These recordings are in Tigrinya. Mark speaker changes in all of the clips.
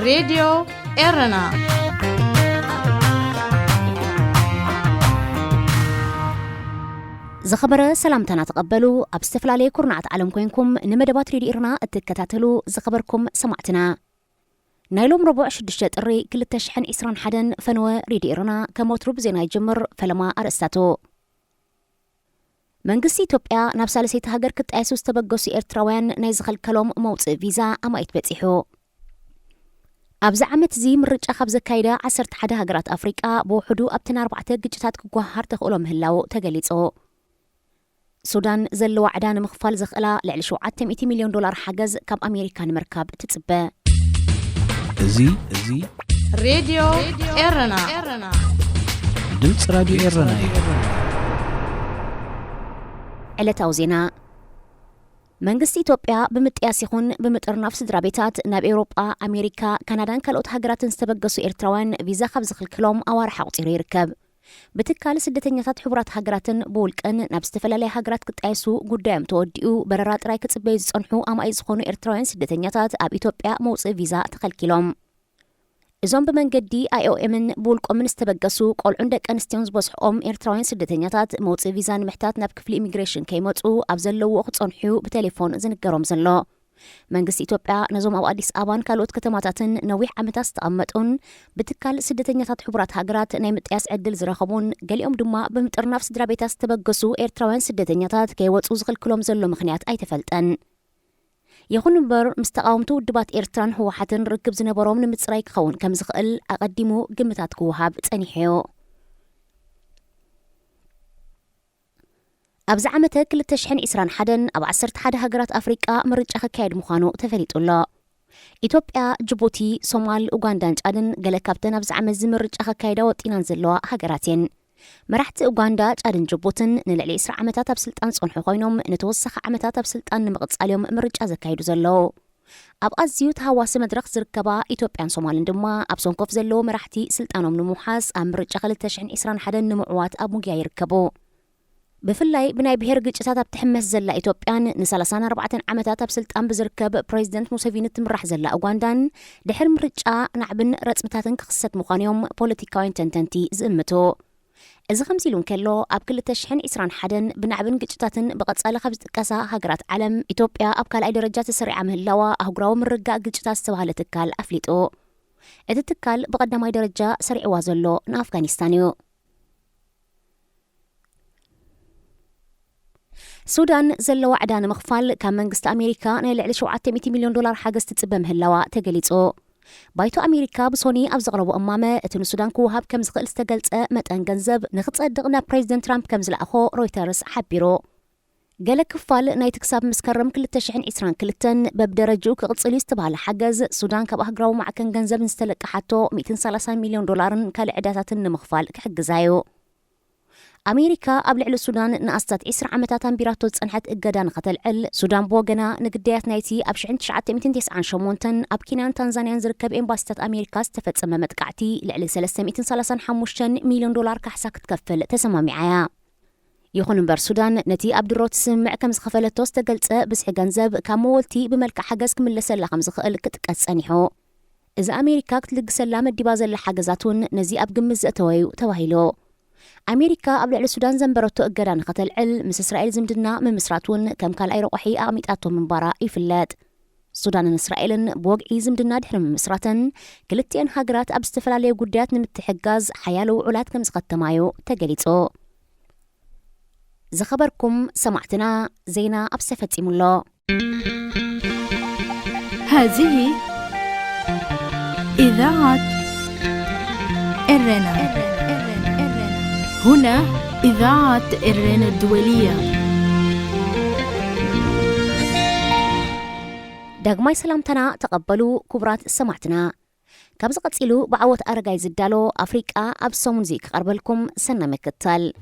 Speaker 1: راديو إيرنا
Speaker 2: زخبر سلامتنا تقبلوا أبستفل عليكم رنعت علم كوينكم نمدبات راديو إيرنا اتكتاتلو زخبركم سمعتنا نايلوم ربع شدشت الري كل التشحن إسران حدن فنوى راديو إيرنا كموتروب زينا يجمر فلما أرستاتو منقسي إثيوبيا نابسا لسيت هاجر كت أسوس تبقسي إرتراوان نايزخل كلام موت فيزا أما يتبتيحو أبز عمت زي مرج أخب زكايدا عسرت حدا هاجرات أفريقيا بوحدو أبتنا 4 جيجتات كوهار تخولهم هلاو تقليصو سودان زلو عدان مخفال زخلا لعل شو 100 مليون دولار حجز كم أمريكان مركب تتصبى
Speaker 3: زي
Speaker 1: راديو إيرنا
Speaker 3: دمت راديو إيرنا
Speaker 2: علتاو زينا منقسي إثيوبيا بمتقياس يخون بمتقر نفس درابيتات ناب أوروبا أمريكا كندان كالوت هاجرات استبقسو إرتراوان فيزا خبزخ الكلوم أوار حاوطيرو يركب بتكال سدتنيات حبرات هاجراتن بولكن ناب استفلالي هاجرات كتقاسو قدام توديو بررات راي كتصبي زصنحو أما يزخونو إرتراوان سدتنيات أب إثيوبيا موصي فيزا تخلكيلوم إذن بمنقدي IOM بولكم من استبقسو قول عندك أنستيونز بصحهم إرتراوين سدتنياتات موصي فيزان محتات ناب كفل إميغريشن كيموتو أبزلو وقت صنحيو بتليفون زنقرهم زنلو منقس إثيوبيا نزوم أو أديس آبان كالوت كتماتاتن نويح عمتاس تقمتون بتكال سدتنياتات حبرات هاجرات نايمت ياس عدل زراخبون قاليهم دما بمتقر نفس درابيتاس تبقسو إرتراوين سدتنياتات كيوتو زغل كلهم زلو مخنيات أي تفلتن يخون بر مستقاومتو دبات إيرتران هو حتن ركب زنبروم نمتصراي كخون كم زغل أقدمو قمتات كوهاب تانيحيو أبز عمتا كل التشحن إسران حدن أب عسرت حدا هاجرات أفريقيا مرج أخا كايد مخانو تفريط الله إثيوبيا جيبوتي صومال أوغندا جادن قال كابتن أبز عمز مرج أخا كايدا وطينان زلوا هاجراتين مرحت أوغندا جادن جيبوتن نلعلي إسرع عمتات بسلطان صنحو خوينوم نتوسخ عمتات بسلطان نمغطس عليهم مرج أزا كايدو زلو أب أزيو تهواس مدرخ زركبا إثيوبيان صومالن دما أب صنكوف زلو مرحتي سلطانهم نموحاس أم مرج أخل التشحن إسران حدن نمعوات أب مجيا يركبو بفلاي بناي بهر جيجتات بتحمس زلا إثيوبيان نسالسان 4 عمتات بسلطان بزركب بريزيدنت موسيفيني تمرح زلا أوغندان دحر مرجع نعبن رسمتاتن كخصت مخانيوم بوليتيكاوين تنتنتي زمتو إذا خمسيلون كيلو أب كل تشحن إسران حدن بنعبن جيجتاتن بقصال خبز كاسا هاجرات علم إثيوبيا أب كال أي درجات سريعة مهلاوا أهجراو من رجع جيجتات سوالة تكال أفليتو إذا تكال بقدم أي درجة سريع وازلو نأفغانستانيو سودان زلوا عدان مخفال كان منقست أمريكا نيلعلي شو 100 مليون دولار حاجز تتصبم هاللوا تقليصو بايتو أمريكا بصوني أبزغربو أمامه اتنو سودان كوهاب كم زغل استقلت متان جنزب نختصدقنا بريزيدنت ترامب كم زلأخو رويترز حبيرو قال كفال ناي تكساب مسكرم كل التشحن إسران كلتن ببدرجو كغتصلي استبها لحجز سودان كبهجراو مع كان جنزب نستلق حتى 230 مليون دولار كالعداتات مخفال كحجزايو أمريكا قبل على السودان نقصت 10 عمتات بيراتو تصنحت إجدان قتل سودان بوغنا نقديات نايتي أبشعن 998 أب كينان تنزانيا زركب إمباستات أمريكا استفدت سممت قعتي لعلي 335 مليون دولار كحساك تكفل تسمى معايا يخون بر سودان نتي أبدروت سمع كم زخفلتو استقلت بسح جنزب كمولتي بملك حجز كمل سلا 5 خل كتكس أنيحو إذا أمريكا كتلق سلام الدباز اللي حجزاتون نزي أب جمز توهيلو أمريكا قبل على السودان زنبرتو أجران قتل مس إسرائيل زمدنا من مصراتون كم كان أي روحي أميتاتهم من برا يفلات السودان إسرائيل بوق زمدنا دحر من مصراتن كلتين هاجرات أبستفل عليه قدات نمتحجاز حيالو علات كم سقط مايو تقليتو زخبركم سمعتنا زينا أبسفتي ملا
Speaker 4: هذه إذاعة إرنا هنا إذاعة إرنا الدولية
Speaker 2: داغماي سلامتنا تقبلوا كبرات سمعتنا كابز قتلو بعوت أرقاي زدالو أفريقيا أبسو منزيك قربلكم سنة مكتال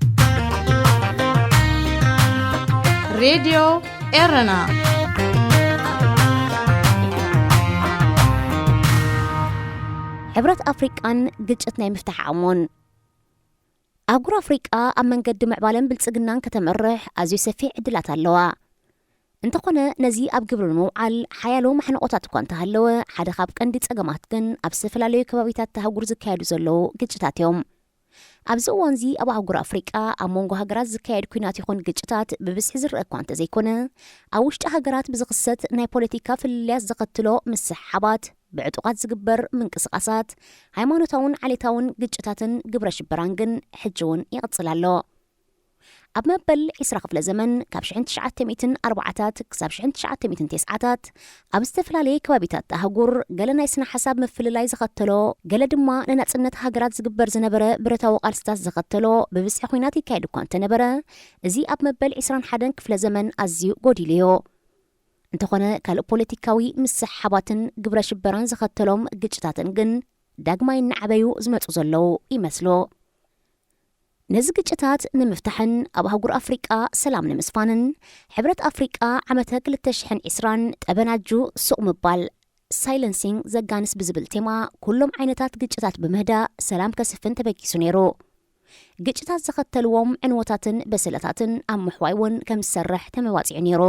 Speaker 1: راديو إيرنا
Speaker 2: حبرات أفريقيان قلتنا مفتاح عمون أقول أفريقيا أما نقدم عبالن بالتسقنان كتمرح أزيو سفيع عدلات اللواء እንተኾነ ነዚ ኣብ ግብሪ ምውዓል ሓያሎ ማሕነቆታት እኳ እንተሃለወ ሓደ ካብ ቀንዲ ጸገማት ግን ኣብ ዝተፈላለዩ ከባቢታት ተሃጉር ዝካየዱ ዘለዉ ግጭታት እዮም። ኣብዚ እዋን እዚ ኣብ ኣህጉር ኣፍሪቃ ኣብ መንጎ ሃገራት ዝካየድ ኩናት ይኹን ግጭታት ብብዝሒ ዝርአ እኳ እንተዘይኮነ ኣብ ውሽጢ ሃገራት ብዝኽሰት ናይ ፖለቲካ ፍልልያት ዘኸትሎ ምስሓባት ብዕጡቓት ዝግበር ምንቅስቓሳት ሃይማኖታውን ዓሌታውን ግጭታትን ግብረ ሽበራን ግን ሕጂ እውን ይቕጽል ኣሎ። ኣብ መበል 20 ክፍለ ዘመን ካብ 1940ታት ክሳብ 1990ታት ኣብ ዝተፈላለየ ከባቢታት ኣህጉር ገለ ናይ ስነ ሓሳብ ምፍልላይ ዘኸተሎ ገለ ድማ ንናጽነት ሃገራት ዝግበር ዝነበረ ብረታዊ ቃልስታት ዘኸተሎ ብብዝሒ ኩናት ይካየድ እኳ እንተነበረ እዚ ኣብ መበል 21 ክፍለ ዘመን ኣዝዩ ጎዲሉ እዩ። እንተኾነ ካልእ ፖለቲካዊ ምስሓባትን ግብረ ሽበራን ዘኸተሎም ግጭታትን ግን ዳግማይ እናዓበዩ ዝመፁ ዘለዉ ይመስሉ። ነዚ ግጭታት ንምፍታሕን ኣብ ኣህጉር ኣፍሪቃ ሰላም ንምስፋንን ሕብረት ኣፍሪቃ ዓመተ 2020 ጠበናጁ ሱቕ ምባል ሳይለንሲንግ ዘጋንስ ብዝብል ቴማ ኩሎም ዓይነታት ግጭታት ብምህዳእ ሰላም ከስፍን ተበጊሱ ነይሩ። ግጭታት ዘኸተልዎም ዕንወታትን በስለታትን ኣብ ምሕዋይ እውን ከም ዝሰርሕ ተመዋፂዑ ነይሩ።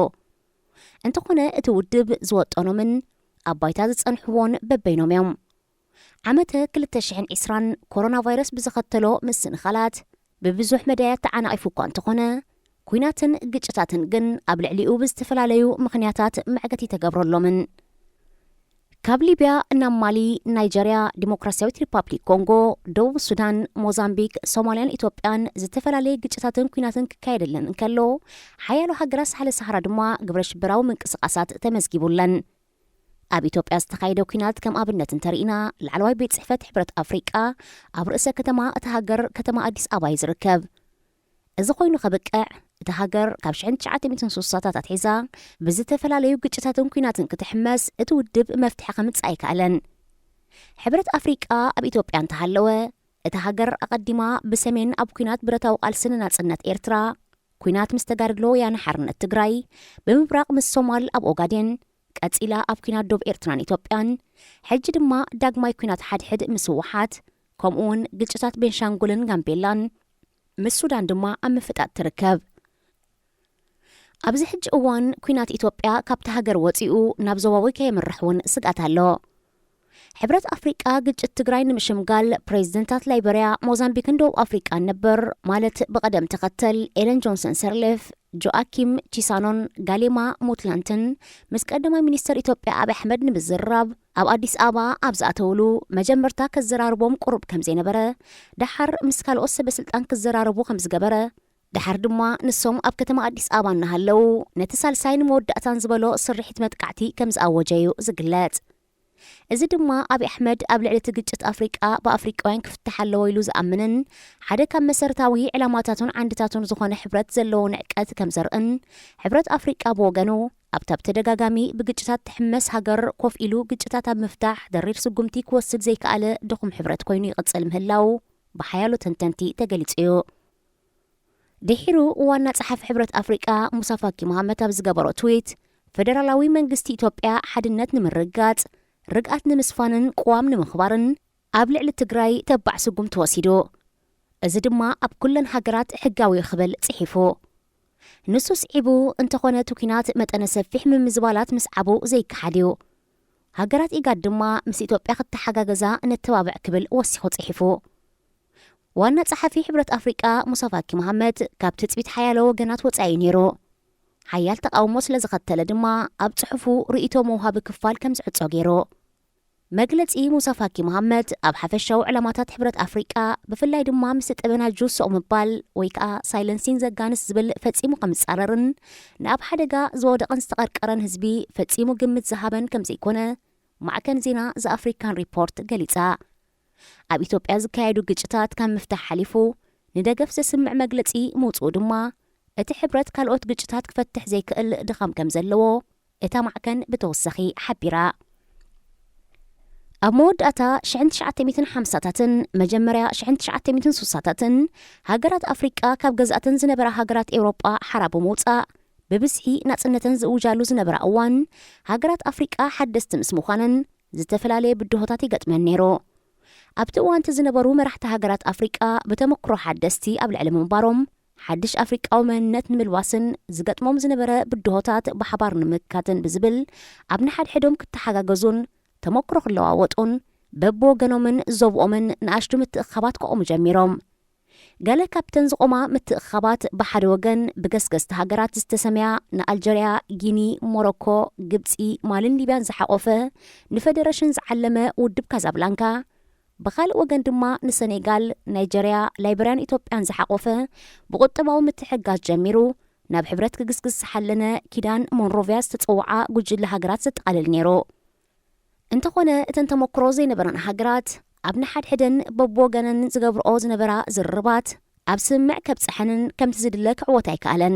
Speaker 2: እንተኾነ እቲ ውድብ ዝወጠኖምን ኣብ ባይታ ዝጸንሕዎን በበይኖም እዮም። ዓመተ 2020 ኮሮና ቫይረስ ብዘኸተሎ ምስንኻላት ብብዙሕ መዳያት ተዓናቒፉ እኳ እንተኾነ ኩናትን ግጭታትን ግን ኣብ ልዕሊኡ ብዝተፈላለዩ ምኽንያታት መዕገቲ ተገብረሎምን። ካብ ሊብያ ናብ ማሊ፣ ናይጀርያ፣ ዲሞክራሲያዊት ሪፓብሊክ ኮንጎ፣ ደቡብ ሱዳን፣ ሞዛምቢክ፣ ሶማልያን ኢትዮጵያን ዝተፈላለየ ግጭታትን ኩናትን ክካየደለን እንከሎ ሓያሎ ሃገራት ሳሕለ ሰሓራ ድማ ግብረ ሽበራዊ ምንቅስቓሳት ተመዝጊቡለን። ኣብ ኢትዮጵያ ዝተኻየደ ኩናት ከም ኣብነት እንተርኢና ላዕለዋይ ቤት ጽሕፈት ሕብረት ኣፍሪቃ ኣብ ርእሰ ከተማ እቲ ሃገር ከተማ ኣዲስ ኣበባ ይዝርከብ። እዚ ኮይኑ ኸብቅዕ እቲ ሃገር ካብ 1960ታት ኣትሒዛ ብዝተፈላለዩ ግጭታትን ኩናትን ክትሕመስ እቲ ውድብ መፍትሒ ከምጽእ ኣይከኣለን። ሕብረት ኣፍሪቃ ኣብ ኢትዮጵያ እንተሃለወ እቲ ሃገር ኣቐዲማ ብሰሜን ኣብ ኩናት ብረታዊ ቃልሲ ናጽነት ኤርትራ፣ ኩናት ምስ ተጋድሎ ወያነ ሓርነት ትግራይ፣ ብምብራቕ ምስ ሶማል ኣብ ኦጋዴን ቀጺላ ኣብ ኩናት ዶብ ኤርትራን ኢትዮጵያን ሕጂ ድማ ዳግማይ ኩናት ሓድሕድ ምስ ህወሓት ከምኡውን ግጭታት ቤንሻንጉልን ጋምቤላን ምስ ሱዳን ድማ ኣብ ምፍጣጥ ትርከብ። ኣብዚ ሕጂ እዋን ኩናት ኢትዮጵያ ካብቲ ሃገር ወፂኡ ናብ ዞባዊ ከየምርሕ እውን ስጋት ኣሎ። ሕብረት ኣፍሪቃ ግጭት ትግራይ ንምሽምጋል ፕሬዚደንታት ላይበርያ፣ ሞዛምቢክን ደቡብ ኣፍሪቃን ነበር ማለት ብቐደም ተኸተል ኤለን ጆንሰን ሰርሌፍ፣ ጆአኪም ቺሳኖን፣ ጋሌማ ሞትላንትን ምስ ቀዳማይ ሚኒስተር ኢትዮጵያ ኣብይ ኣሕመድ ንምዝራብ ኣብ ኣዲስ ኣበባ ኣብ ዝኣተውሉ መጀመርታ ክዘራርቦም ቁሩብ ከም ዘይነበረ ድሓር ምስ ካልኦት ሰበስልጣን ክዘራረቡ ከም ዝገበረ ድሓር ድማ ንሶም ኣብ ከተማ ኣዲስ ኣበባ እናሃለው ነቲ ሳልሳይን መወዳእታን ዝበሎ ስርሒት መጥቃዕቲ ከም ዝኣወጀ እዩ ዝግለጽ። እዚ ድማ ኣብይ ኣሕመድ ኣብ ልዕሊ እቲ ግጭት ኣፍሪቃ ብኣፍሪቃውያን ክፍትሕ ኣለዎ ኢሉ ዝኣምንን ሓደ ካብ መሰረታዊ ዕላማታቱን ዓንድታቱን ዝኾነ ሕብረት ዘለዎ ንዕቀት ከም ዘርእን ሕብረት ኣፍሪቃ ብወገኑ ኣብታ ብተደጋጋሚ ብግጭታት ትሕመስ ሃገር ኮፍ ኢሉ ግጭታት ኣብ ምፍታሕ ደሪር ስጉምቲ ክወስድ ዘይከኣለ ድኹም ሕብረት ኮይኑ ይቕጽል ምህላው ብሓያሎ ተንተንቲ ተገሊጹ እዩ። ድሒሩ ዋና ጸሓፊ ሕብረት ኣፍሪቃ ሙሳ ፋኪ መሓመድ ኣብ ዝገበሮ ትዊት ፌደራላዊ መንግስቲ ኢትዮጵያ ሓድነት ንምርጋጽ ርግኣት ንምስፋንን ቅዋም ንምኽባርን ኣብ ልዕሊ ትግራይ ተባዕ ስጉም ተወሲዱ። እዚ ድማ ኣብ ኩለን ሃገራት ሕጋዊ ክብል ጽሒፉ ንሱ ስዒቡ እንተኾነ ኩናት መጠነ ሰፊሕ ምምዝባላት ምስ ዓቡ ዘይከሓድ እዩ። ሃገራት ኢጋድ ድማ ምስ ኢትዮጵያ ክትሓጋገዛ ነተባብዕ ክብል ወሲኹ ጽሒፉ። ዋና ጸሓፊ ሕብረት ኣፍሪቃ ሙሳ ፋኪ መሓመድ ካብ ትጽቢት ሓያሎ ወገናት ወጻኢ ነይሩ። ሓያል ተቃውሞ ስለ ዝኸተለ ድማ ኣብ ጽሑፉ ርእቶ መውሃቢ ክፋል ከም ዝዕጾ ገይሩ። መግለጺ ሙሳ ፋኪ መሓመድ ኣብ ሓፈሻዊ ዕላማታት ሕብረት ኣፍሪቃ ብፍላይ ድማ ምስ ጠበናጁ ሱቕ ምባል ወይ ከዓ ሳይለንሲንግ ዘጋንስ ዝብል ፈጺሙ ከም ዝጻረርን ንኣብ ሓደጋ ዝወደቐን ዝተቐርቀረን ህዝቢ ፈጺሙ ግምት ዝሃበን ከም ዘይኮነ ማዕከን ዜና ዘኣፍሪካን ሪፖርት ገሊጻ። ኣብ ኢትዮጵያ ዝካየዱ ግጭታት ካብ ምፍታሕ ሓሊፉ ንደገፍ ዘስምዕ መግለጺ ምውጽኡ ድማ እቲ ሕብረት ካልኦት ግጭታት ክፈትሕ ዘይክእል ድኻም ከም ዘለዎ እታ ማዕከን ብተወሳኺ ሓቢራ። ኣብ መወዳእታ 1950ታትን መጀመርያ 1960ታትን ሃገራት ኣፍሪቃ ካብ ገዛእተን ዝነበራ ሃገራት ኤውሮጳ ሓራ ብምውፃእ ብብዝሒ ናጽነተን ዝውጃሉ ዝነበራ እዋን ሃገራት ኣፍሪቃ ሓደስቲ ምስ ምዃነን ዝተፈላለየ ብድሆታት ይገጥመን ነይሩ። ኣብቲ እዋን ዝነበሩ መራሕቲ ሃገራት ኣፍሪቃ ብተመክሮ ሓደስቲ ኣብ ልዕሊ ምንባሮም ሓድሽ ኣፍሪቃዊ መንነት ንምልዋስን ዝገጥሞም ዝነበረ ብድሆታት ብሓባር ንምካትን ብዝብል ኣብ ንሓድሕዶም ክተሓጋገዙን ተመክሮ ክለዋወጡን በብወገኖምን ዘብኦምን ንኣሽቱ ምትእኻባት ከቆሙ ጀሚሮም ገለ ካብተን ዝቆማ ምትእኻባት ብሓደ ወገን ብገስገስቲ ሃገራት ዝተሰምያ ንኣልጀርያ፣ ጊኒ፣ ሞሮኮ፣ ግብፂ፣ ማልን ሊብያን ዝሓቆፈ ንፌደሬሽን ዝዓለመ ውድብ ካዛብላንካ ብኻልእ ወገን ድማ ንሴኔጋል፣ ናይጀርያ፣ ላይበርያን ኢትዮጵያን ዝሓቆፈ ብቁጠባዊ ምትሕጋዝ ጀሚሩ ናብ ሕብረት ክግስግስ ዝሓለነ ኪዳን ሞንሮቪያ ዝተፀውዓ ጉጅለ ሃገራት ዘጠቃልል ነይሩ እንተኾነ እተን ተመክሮ ዘይነበረን ሃገራት ኣብ ንሓድሕደን በብወገነን ዝገብርኦ ዝነበራ ዝርርባት ኣብ ስምዕ ከብፅሐንን ከምቲ ዝድለ ክዕወት ኣይከኣለን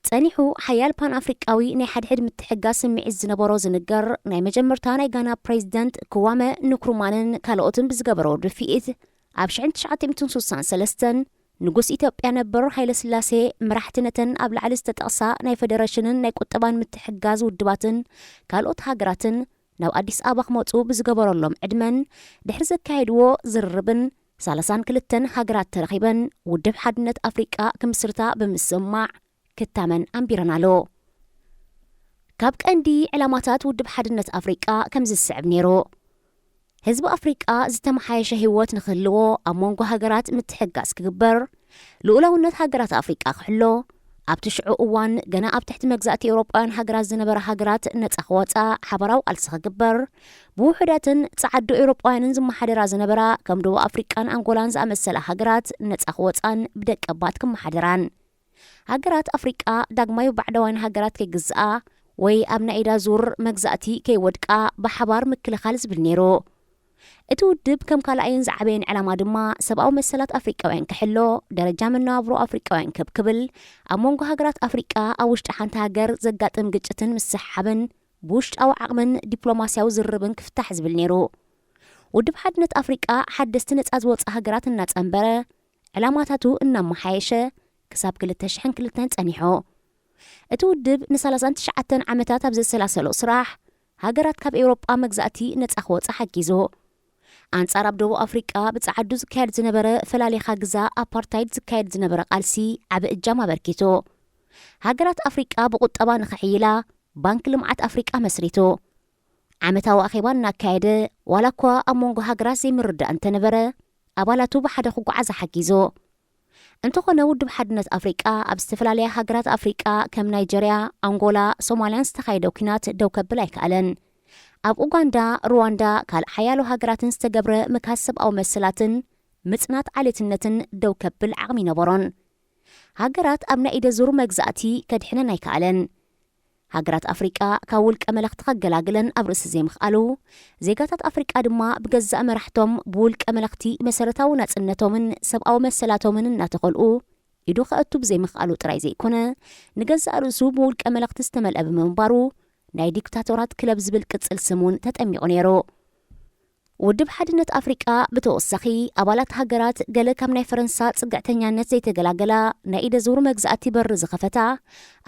Speaker 2: ጸኒሑ ሓያል ፓን ኣፍሪቃዊ ናይ ሓድሕድ ምትሕጋዝ ስምዒት ዝነበሮ ዝንገር ናይ መጀመርታ ናይ ጋና ፕሬዚደንት ክዋመ ንክሩማንን ካልኦትን ብዝገበሮ ድፊኢት ኣብ 1963 ንጉስ ኢትዮጵያ ነበር ሃይለ ስላሴ መራሕትነተን ኣብ ላዕሊ ዝተጠቕሳ ናይ ፌደሬሽንን ናይ ቁጠባን ምትሕጋዝ ውድባትን ካልኦት ሃገራትን ናብ ኣዲስ ኣበባ ክመፁ ብዝገበረሎም ዕድመን ድሕሪ ዘካየድዎ ዝርርብን 32 ሃገራት ተረኺበን ውድብ ሓድነት ኣፍሪቃ ክምስርታ ብምስማዕ ክታመን ኣንቢረናሎ ካብ ቀንዲ ዕላማታት ውድብ ሓድነት ኣፍሪቃ ከም ዝስዕብ ነይሩ ህዝቢ ኣፍሪቃ ዝተመሓየሸ ህይወት ንክህልዎ ኣብ መንጎ ሃገራት ምትሕጋዝ ክግበር ልኡላውነት ሃገራት ኣፍሪቃ ክሕሎ ኣብቲ ሽዑ እዋን ገና ኣብ ትሕቲ መግዛእቲ ኤውሮጳውያን ሃገራት ዝነበረ ሃገራት ነፃ ክወፃ ሓበራዊ ቃልሲ ክግበር ብውሕዳትን ፃዓዱ ኤውሮጳውያንን ዝመሓደራ ዝነበራ ከም ደቡብ ኣፍሪቃን ኣንጎላን ዝኣመሰላ ሃገራት ነፃ ክወፃን ብደቀባት ክመሓደራን ሃገራት ኣፍሪቃ ዳግማይ ባዕዳውያን ሃገራት ከይግዝኣ ወይ ኣብ ናይ ኢዳ ዙር መግዛእቲ ከይወድቃ ብሓባር ምክልኻል ዝብል ነይሩ እቲ ውድብ ከም ካልኣይን ዝዓበየን ዕላማ ድማ ሰብኣዊ መሰላት ኣፍሪቃውያን ክሕሎ ደረጃ መነባብሮ ኣፍሪቃውያን ከብክብል ኣብ መንጎ ሃገራት ኣፍሪቃ ኣብ ውሽጢ ሓንቲ ሃገር ዘጋጥም ግጭትን ምስሓብን ብውሽጣዊ ዓቕምን ዲፕሎማስያዊ ዝርርብን ክፍታሕ ዝብል ነይሩ ውድብ ሓድነት ኣፍሪቃ ሓደስቲ ነፃ ዝወፃ ሃገራት እናፀንበረ ዕላማታቱ እናመሓየሸ ክሳብ 2002 ጸኒሖ እቲ ውድብ ን39 ዓመታት ኣብ ዘሰላሰሎ ስራሕ ሃገራት ካብ ኤውሮጳ መግዛእቲ ነፃ ክወፃ ሓጊዞ ኣንጻር ኣብ ደቡብ ኣፍሪቃ ብፃዓዱ ዝካየድ ዝነበረ ፈላሌኻ ግዛ ኣፓርታይድ ዝካየድ ዝነበረ ቃልሲ ዓብ እጃም ኣበርኪቶ ሃገራት ኣፍሪቃ ብቁጠባ ንኽሕይላ ባንኪ ልምዓት ኣፍሪቃ መስሪቶ ዓመታዊ ኣኼባ እናካየደ ዋላ እኳ ኣብ መንጎ ሃገራት ዘይምርዳእ እንተነበረ ኣባላቱ ብሓደ ክጓዓዝ ሓጊዞ እንተኾነ ውድብ ሓድነት ኣፍሪቃ ኣብ ዝተፈላለያ ሃገራት ኣፍሪቃ ከም ናይጀርያ፣ ኣንጎላ፣ ሶማልያን ዝተኻየደ ኩናት ደው ከብል ኣይከኣለን ኣብ ኡጋንዳ፣ ሩዋንዳ ካልእ ሓያሎ ሃገራትን ዝተገብረ ምካስ ሰብኣዊ መሰላትን ምጽናት ዓሌትነትን ደው ከብል ዓቕሚ ነበሮን ሃገራት ኣብ ናይ ኢደ ዙር መግዛእቲ ከድሕነን ኣይከኣለን ሃገራት ኣፍሪቃ ካብ ውልቀ መለኽቲ ከገላግለን ኣብ ርእሲ ዘይምኽኣሉ ዜጋታት ኣፍሪቃ ድማ ብገዛእ መራሕቶም ብውልቀ መለኽቲ መሰረታዊ ናጽነቶምን ሰብኣዊ መሰላቶምን እናተኸልኡ ኢዱ ከእቱ ብዘይምኽኣሉ ጥራይ ዘይኮነ ንገዛእ ርእሱ ብውልቀ መለኽቲ ዝተመልአ ብምንባሩ ናይ ዲክታቶራት ክለብ ዝብል ቅጽል ስሙን ተጠሚቑ ነይሩ ውድብ ሓድነት ኣፍሪቃ ብተወሳኺ ኣባላት ሃገራት ገለ ካብ ናይ ፈረንሳ ጽግዕተኛነት ዘይተገላገላ ናይ ኢደ ዙር መግዛእቲ በሪ ዝኸፈታ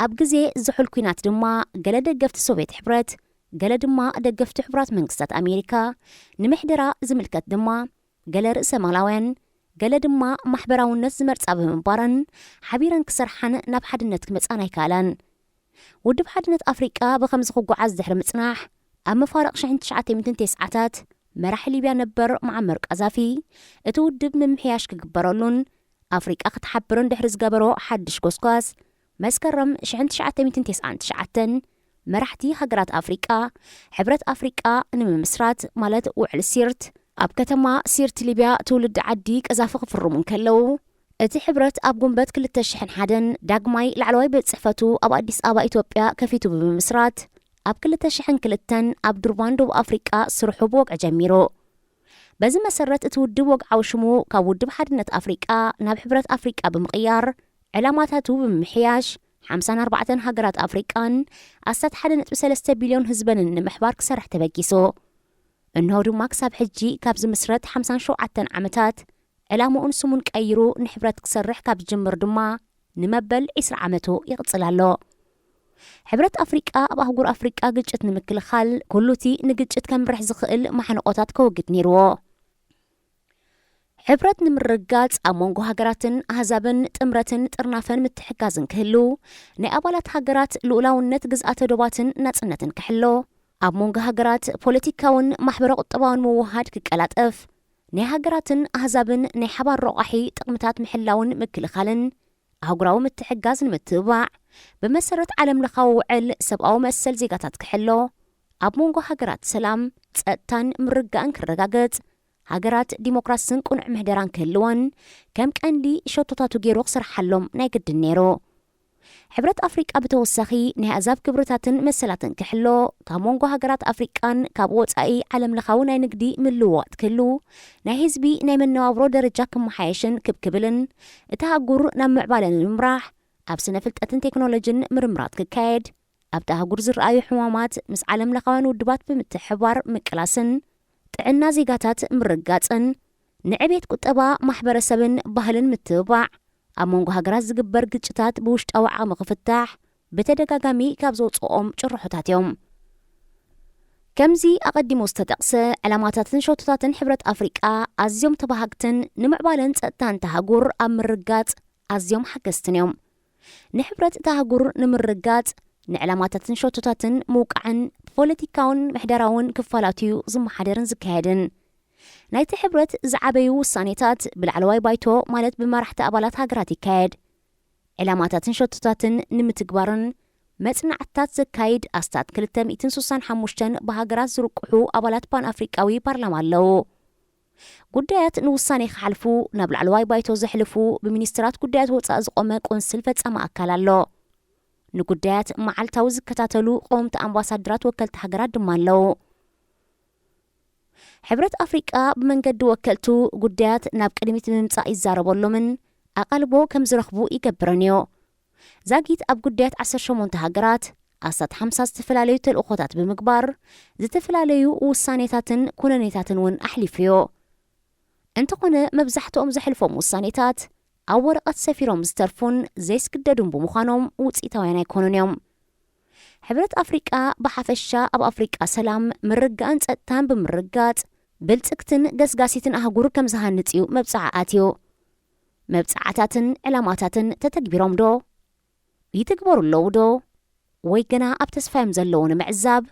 Speaker 2: ኣብ ግዜ ዝሑል ኩናት ድማ ገለ ደገፍቲ ሶቪየት ሕብረት ገለ ድማ ደገፍቲ ሕቡራት መንግስታት ኣሜሪካ ንምሕደራ ዝምልከት ድማ ገለ ርእሰ ማላውያን ገለ ድማ ማሕበራውነት ዝመርጻ ብምንባረን ሓቢረን ክሰርሓን ናብ ሓድነት ክመጻን ኣይከኣላን ውድብ ሓድነት ኣፍሪቃ ብኸምዚ ክጓዓዝ ድሕሪ ምጽናሕ ኣብ መፋረቕ 1990ታት መራሒ ሊብያ ነበር መዓመር ቃዛፊ እቲ ውድብ ምምሕያሽ ክግበረሉን ኣፍሪቃ ክትሓብርን ድሕሪ ዝገበሮ ሓድሽ ጎስጓስ መስከረም 1999 መራሕቲ ሃገራት ኣፍሪቃ ሕብረት ኣፍሪቃ ንምምስራት ማለት ውዕል ሲርት ኣብ ከተማ ሲርት ሊብያ ትውልዲ ዓዲ ቃዛፊ ክፍርሙ ከለው እቲ ሕብረት ኣብ ጉንበት 2001 ዳግማይ ላዕለዋይ ቤት ጽሕፈቱ ኣብ ኣዲስ ኣበባ ኢትዮጵያ ከፊቱ ብምምስራት ኣብ 2002 ኣብ ዱርባን ደቡብ ኣፍሪቃ ስርሑ ብወግዒ ጀሚሩ በዚ መሰረት እቲ ውድብ ወግዓዊ ሽሙ ካብ ውድብ ሓድነት ኣፍሪቃ ናብ ሕብረት ኣፍሪቃ ብምቕያር ዕላማታቱ ብምምሕያሽ 54 ሃገራት ኣፍሪቃን 11.3 ቢልዮን ህዝበንን ንምሕባር ክሰርሕ ተበጊሶ እንሆ ድማ ክሳብ ሕጂ ካብ ዝምስረት 57 ዓመታት ዕላምኡን ስሙን ቀይሩ ንሕብረት ክሰርሕ ካብ ዝጅምር ድማ ንመበል 20 ዓመቱ ይቕጽል ኣሎ ሕብረት ኣፍሪቃ ኣብ ኣህጉር ኣፍሪቃ ግጭት ንምክልኻል ኩሉቲ ንግጭት ከምርሕ ዝኽእል ማሕነቆታት ከወግድ ነይርዎ ሕብረት ንምርጋጽ ኣብ መንጎ ሃገራትን ኣህዛብን ጥምረትን ጥርናፈን ምትሕጋዝን ክህሉ ናይ ኣባላት ሃገራት ልኡላውነት ግዝኣተ ዶባትን ናጽነትን ክሕሎ ኣብ መንጎ ሃገራት ፖለቲካውን ማሕበረ ቁጠባውን ምውሃድ ክቀላጠፍ ናይ ሃገራትን ኣህዛብን ናይ ሓባር ረቓሒ ጥቕምታት ምሕላውን ምክልኻልን ኣህጉራዊ ምትሕጋዝ ንምትብባዕ ብመሰረት ዓለም ለኻዊ ውዕል ሰብኣዊ መሰል ዜጋታት ክሕሎ ኣብ መንጎ ሃገራት ሰላም ጸጥታን ምርጋእን ክረጋገጽ ሃገራት ዲሞክራሲን ቁኑዕ ምህደራን ክህልወን ከም ቀንዲ ሸቶታቱ ገይሩ ክስርሓሎም ናይ ግድን ነይሩ ሕብረት ኣፍሪቃ ብተወሳኺ ናይ ኣዛብ ክብርታትን መሰላትን ክሕሎ ካብ መንጎ ሃገራት ኣፍሪቃን ካብ ወፃኢ ዓለም ለኻዊ ናይ ንግዲ ምልውዋጥ ክህሉ ናይ ህዝቢ ናይ መነባብሮ ደረጃ ክመሓየሽን ክብክብልን እቲ ሃጉር ናብ ምዕባለን ንምምራሕ ኣብ ስነ ፍልጠትን ቴክኖሎጅን ምርምራት ክካየድ ኣብቲ ሃጉር ዝረኣዩ ሕማማት ምስ ዓለም ለኻውያን ውድባት ብምትሕባር ምቅላስን ጥዕና ዜጋታት ምርጋጽን ንዕቤት ቁጠባ ማሕበረሰብን ባህልን ምትብባዕ ኣብ መንጎ ሃገራት ዝግበር ግጭታት ብውሽጣዊ ዓቕሚ ክፍታሕ ብተደጋጋሚ ካብ ዘውፅኦም ጭርሖታት እዮም ከምዚ ኣቐዲሙ ዝተጠቕሰ ዕላማታትን ሸቶታትን ሕብረት ኣፍሪቃ ኣዝዮም ተባሃግትን ንምዕባለን ጸጥታን ተሃጉር ኣብ ምርጋጽ ኣዝዮም ሓገዝትን እዮም ንሕብረት ተሃጉር ንምርጋጽ ንዕላማታትን ሸቶታትን ምውቃዕን ፖለቲካውን ምሕደራውን ክፋላትዩ ዝመሓደርን ዝካየድን ናይቲ ሕብረት ዝዓበዩ ውሳኔታት ብላዕለዋይ ባይቶ ማለት ብመራሕቲ ኣባላት ሃገራት ይካየድ ዕላማታትን ሸቶታትን ንምትግባርን መጽናዕትታት ዘካይድ ኣስታት 265 ብሃገራት ዝርቅሑ ኣባላት ፓን ኣፍሪቃዊ ፓርላማ ኣለዉ ጉዳያት ንውሳኔ ክሓልፉ ናብ ላዕለዋይ ባይቶ ዘሕልፉ ብሚኒስትራት ጉዳያት ወፃእ ዝቆመ ቆንስል ፈጻሚ ኣካል ኣሎ ንጉዳያት መዓልታዊ ዝከታተሉ ቆምቲ ኣምባሳደራት ወከልቲ ሃገራት ድማ ኣለዉ ሕብረት ኣፍሪቃ ብመንገዲ ወከልቱ ጉዳያት ናብ ቅድሚት ምምጻእ ይዛረበሎምን ኣቓልቦ ከም ዝረኽቡ ይገብረን እዮ ዛጊት ኣብ ጉዳያት 18 ሃገራት ኣስታት 50 ዝተፈላለዩ ተልእኾታት ብምግባር ዝተፈላለዩ ውሳኔታትን ኩነኔታትን እውን ኣሕሊፉ እዮ እንተኾነ መብዛሕትኦም ዘሕልፎም ውሳኔታት ኣብ ወረቐት ሰፊሮም ዝተርፉን ዘይስግደዱን ብምዃኖም ውፅኢታውያን ኣይኮኑን እዮም ሕብረት ኣፍሪቃ ብሓፈሻ ኣብ ኣፍሪቃ ሰላም ምርጋእን ጸጥታን ብምርጋጽ ብልጽግትን ገስጋሲትን ኣህጉር ከም ዝሃንጽ እዩ መብጻዕዓት እዩ መብጻዕታትን ዕላማታትን ተተግቢሮም ዶ ይትግበሩ ኣለዉ ዶ ወይ ገና ኣብ ተስፋዮም ዘለዉ ንምዕዛብ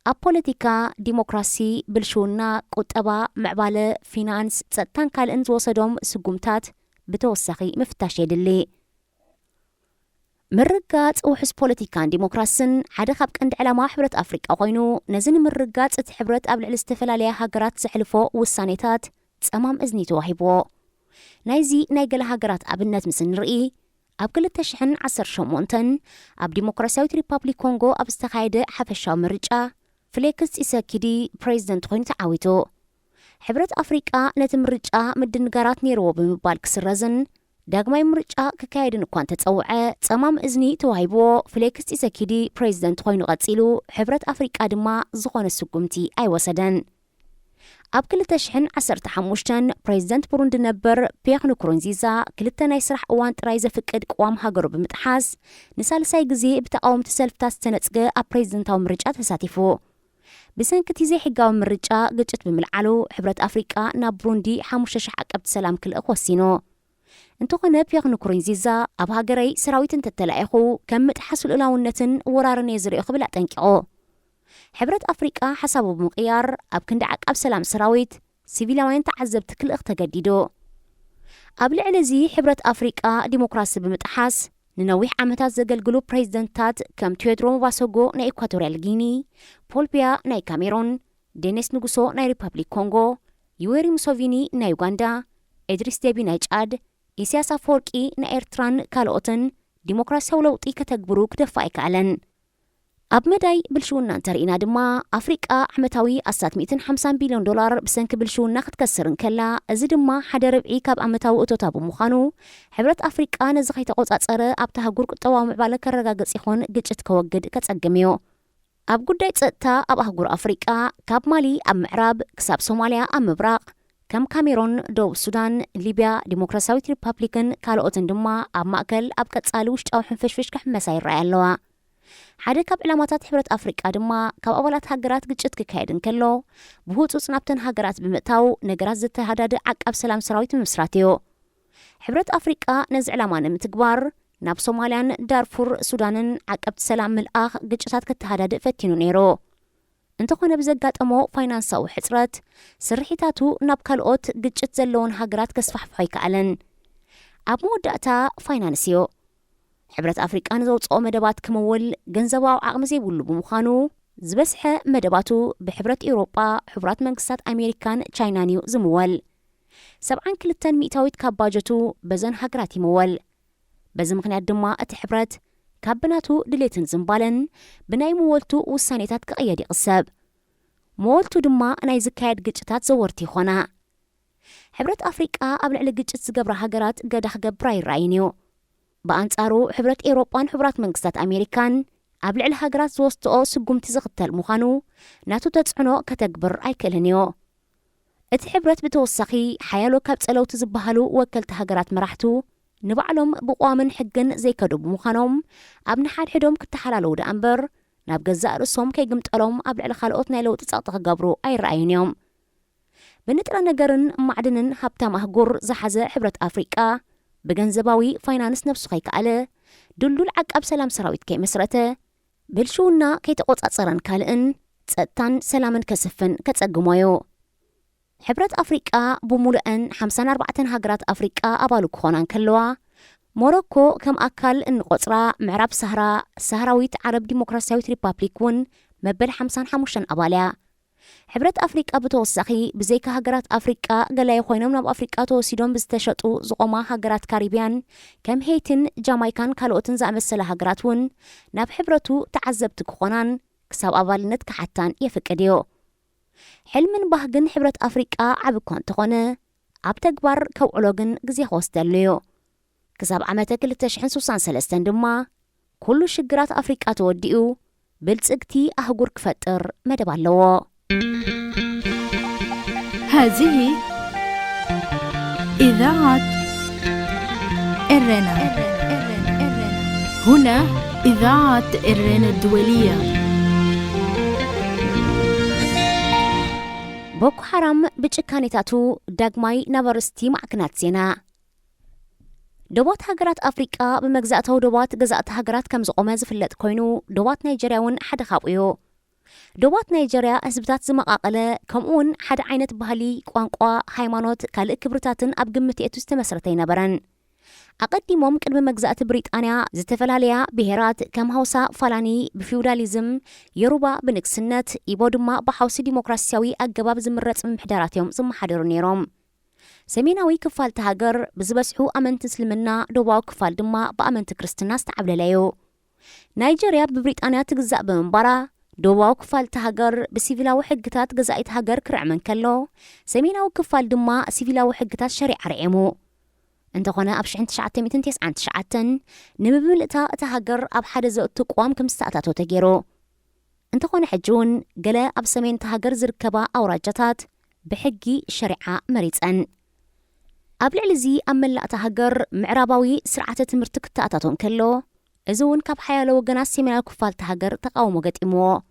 Speaker 2: ኣብ ፖለቲካ ዲሞክራሲ ብልሽውና ቁጠባ ምዕባለ ፊናንስ ጸጥታን ካልእን ዝወሰዶም ስጉምታት ብተወሳኺ ምፍታሽ የድሊ ምርጋጽ ውሕስ ፖለቲካን ዲሞክራስን ሓደ ካብ ቀንዲ ዕላማ ሕብረት ኣፍሪቃ ኮይኑ ነዚ ንምርጋጽ እቲ ሕብረት ኣብ ልዕሊ ዝተፈላለየ ሃገራት ዘሕልፎ ውሳኔታት ጸማም እዝኒ ተዋሂብዎ ናይዚ ናይ ገለ ሃገራት ኣብነት ምስ ንርኢ ኣብ 2018 ኣብ ዲሞክራሲያዊት ሪፓብሊክ ኮንጎ ኣብ ዝተኻየደ ሓፈሻዊ ምርጫ ፍሌክስ ፂሰኪዲ ፕሬዚደንት ኮይኑ ተዓዊቱ ሕብረት ኣፍሪቃ ነቲ ምርጫ ምድንጋራት ነይርዎ ብምባል ክስረዝን ዳግማይ ምርጫ ክካየድን እኳ እንተፀውዐ ጸማም እዝኒ ተዋሂብዎ ፍሌክስ ፂሰኪዲ ፕሬዚደንት ኮይኑ ቀፂሉ ሕብረት ኣፍሪቃ ድማ ዝኾነ ስጉምቲ ኣይወሰደን ኣብ 2015 ፕሬዚደንት ቡሩንዲ ነበር ፒየር ንኩሩንዚዛ ክልተ ናይ ስራሕ እዋን ጥራይ ዘፍቅድ ቅዋም ሃገሩ ብምጥሓስ ንሳልሳይ ግዜ ብተቃወምቲ ሰልፍታት ዝተነጽገ ኣብ ፕሬዚደንታዊ ምርጫ ተሳቲፉ ብሰንኪ እቲ ዘይሕጋዊ ምርጫ ግጭት ብምልዓሉ ሕብረት ኣፍሪቃ ናብ ቡሩንዲ 5,000 ዓቀብቲ ሰላም ክልእኽ ወሲኑ እንተኾነ ፒየር ንኩሩንዚዛ ኣብ ሃገረይ ሰራዊት እንተተላኢኹ ከም ምጥሓስ ልኡላውነትን ወራርን እየ ዝሪኦ ክብል ኣጠንቂቑ ሕብረት ኣፍሪቃ ሓሳቡ ብምቕያር ኣብ ክንዲ ዓቃብ ሰላም ሰራዊት ሲቪላውያን ተዓዘብቲ ክልእኽ ተገዲዱ ኣብ ልዕሊ እዚ ሕብረት ኣፍሪቃ ዲሞክራሲ ብምጥሓስ ንነዊሕ ዓመታት ዘገልግሉ ፕሬዚደንታት ከም ቴዎድሮ ሙባሶጎ ናይ ኢኳቶርያል ጊኒ ፖል ቢያ ናይ ካሜሮን ዴኒስ ንጉሶ ናይ ሪፐብሊክ ኮንጎ ዩዌሪ ሙሶቪኒ ናይ ዩጋንዳ ኤድሪስ ዴቢ ናይ ጫድ ኢሳያስ አፈወርቂ ናይ ኤርትራን ካልኦትን ዲሞክራሲያዊ ለውጢ ከተግብሩ ክደፋ ኣይከኣለን ኣብ መዳይ ብልሽውና እንተርኢና ድማ ኣፍሪቃ ዓመታዊ ኣስታት $150 ቢልዮን ብሰንኪ ብልሽውና ክትከስርን ከላ እዚ ድማ ሓደ ርብዒ ካብ ዓመታዊ እቶታ ብምዃኑ ሕብረት ኣፍሪቃ ነዚ ከይተቆጻጸረ ኣብቲ ሃገር ቁጠባዊ ምዕባለ ከረጋግጽ ይኹን ግጭት ከወግድ ከጸግም እዩ ኣብ ጉዳይ ጸጥታ ኣብ ኣህጉር ኣፍሪቃ ካብ ማሊ ኣብ ምዕራብ ክሳብ ሶማልያ ኣብ ምብራቕ ከም ካሜሮን ደቡብ ሱዳን ሊብያ ዲሞክራሲያዊት ሪፐብሊክን ካልኦትን ድማ ኣብ ማእከል ኣብ ቀጻሊ ውሽጣዊ ሕንፍሽፍሽ ክሕመሳ ይረኣያ ኣለዋ ሓደ ካብ ዕላማታት ሕብረት ኣፍሪቃ ድማ ካብ ኣባላት ሃገራት ግጭት ክካየድ እንከሎ ብህፁፅ ናብተን ሃገራት ብምእታው ነገራት ዘተሃዳድእ ዓቃብ ሰላም ሰራዊት ምምስራት እዩ። ሕብረት ኣፍሪቃ ነዚ ዕላማ ንምትግባር ናብ ሶማልያን ዳርፉር ሱዳንን ዓቀብቲ ሰላም ምልኣኽ ግጭታት ከተሃዳድእ ፈቲኑ ነይሩ። እንተኾነ ብዘጋጠሞ ፋይናንሳዊ ሕፅረት ስርሒታቱ ናብ ካልኦት ግጭት ዘለውን ሃገራት ከስፋሕፍሖ ይከኣለን። ኣብ መወዳእታ ፋይናንስ እዩ። ሕብረት ኣፍሪቃ ንዘውፅኦ መደባት ክምውል ገንዘባዊ ዓቕሚ ዘይብሉ ብምዃኑ ዝበስሐ መደባቱ ብሕብረት ኤውሮጳ፣ ሕቡራት መንግስታት ኣሜሪካን ቻይናን እዩ ዝምወል። 72 ሚእታዊት ካብ ባጀቱ በዘን ሃገራት ይምወል። በዚ ምክንያት ድማ እቲ ሕብረት ካብ ብናቱ ድሌትን ዝምባለን ብናይ መወልቱ ውሳኔታት ክቕየድ ይቕሰብ። መወልቱ ድማ ናይ ዝካየድ ግጭታት ዘወርቲ ይኾና። ሕብረት ኣፍሪቃ ኣብ ልዕሊ ግጭት ዝገብራ ሃገራት ገዳ ክገብራ ይረአይን እዩ። ብኣንጻሩ ሕብረት ኤውሮጳን ሕቡራት መንግስታት ኣሜሪካን ኣብ ልዕሊ ሃገራት ዝወስድኦ ስጉምቲ ዝኽተል ምዃኑ ናቱ ተጽዕኖ ከተግብር ኣይክእልን እዩ። እቲ ሕብረት ብተወሳኺ ሓያሎ ካብ ጸለውቲ ዝበሃሉ ወከልቲ ሃገራት መራሕቱ ንባዕሎም ብቋምን ሕግን ዘይከዱ ብምዃኖም ኣብ ንሓድሕዶም ክተሓላለዉ ዳ እምበር ናብ ገዛእ ርእሶም ከይግምጠሎም ኣብ ልዕሊ ካልኦት ናይ ለውጢ ጸቕጢ ክገብሩ ኣይረኣዩን እዮም። ብንጥረ ነገርን ማዕድንን ሃብታም ኣህጉር ዝሓዘ ሕብረት ኣፍሪቃ ብገንዘባዊ ፋይናንስ ነፍሱ ከይከኣለ ድልዱል ዓቃብ ሰላም ሰራዊት ከይመስረተ ብልሽውና ከይተቆጻጸረን ካልእን ጸጥታን ሰላምን ከስፍን ከጸግሞዩ። ሕብረት ኣፍሪቃ ብሙሉአን 54 ሃገራት ኣፍሪቃ ኣባሉ ክኾና እንከለዋ ሞሮኮ ከም ኣካል እንቆጽራ ምዕራብ ሳህራ ሳህራዊት ዓረብ ዲሞክራሲያዊት ሪፓብሊክ እውን መበል 55 ኣባል እያ። ሕብረት ኣፍሪቃ ብተወሳኺ ብዘይካ ሃገራት ኣፍሪቃ ገላይ ኮይኖም ናብ ኣፍሪቃ ተወሲዶም ብዝተሸጡ ዝቆማ ሃገራት ካሪብያን ከም ሄይትን ጃማይካን ካልኦትን ዝኣመሰለ ሃገራት እውን ናብ ሕብረቱ ተዓዘብቲ ክኾናን ክሳብ ኣባልነት ክሓታን የፍቅድ እዩ። ሕልምን ባህግን ሕብረት ኣፍሪቃ ዓብ እኳ እንተኾነ ኣብ ተግባር ከውዕሎ ግን ግዜ ክወስደሉ እዩ። ክሳብ ዓመተ 2063 ድማ ኩሉ ሽግራት ኣፍሪቃ ተወዲኡ ብልጽግቲ ኣህጉር ክፈጥር መደብ ኣለዎ።
Speaker 4: هذه إذاعة إرنا. هنا إذاعة إرنا الدولية.
Speaker 2: بوكو حرام بچكانيتاتو داغماي نابرستي معكنات زينا. دوات هاجرات أفريقيا بمجزأتو دوات جزأت هاجرات كم زقوما زفلت كوينو دوات نيجيرياون حد خاويو. دوات نيجيريا أثبتات زمقاقلة كمون حد عينت بهالي قوانقوا هايمانوت كالق كبرتاتن أب قمتي تستمسرتين برن. أقدمهم كلمة مجزأت بريطانيا زتفلاليا بهرات كم هوسا فلاني بفيوداليزم يروبا بنكسنت يبودما بحوسي ديمقراسيوي أجباب زمرت محداراتهم زمحدرو نيروم. سميناوي كفال تهاجر بزبسحو أمنت سلمنا دوباو كفال دما بأمنت كريستنا استعبللايو. نيجيريا ببريطانيا تجزأ بمبارا دوباو كفال تهاجر بسيفيلاو حقتات جزائت هاجر كرعمن كلو سميناو كفال دما سيفيلاو حقتات شريع رعيمو. انتخونا أبشعين 1999 نمبملتا تهاجر أب حدا زوت تقوام كم استعتاتو تجيرو. انتخونا حجون قلا أب سمين تهاجر زركبا أو راجتات بحقي شريعة مريتسن. قبل علزي أملا تهاجر معراباوي سرعة تمرتك تأتاتون كلو إزون كاب حيالو جناسي من الكفال تهاجر تقاومو قد إمو.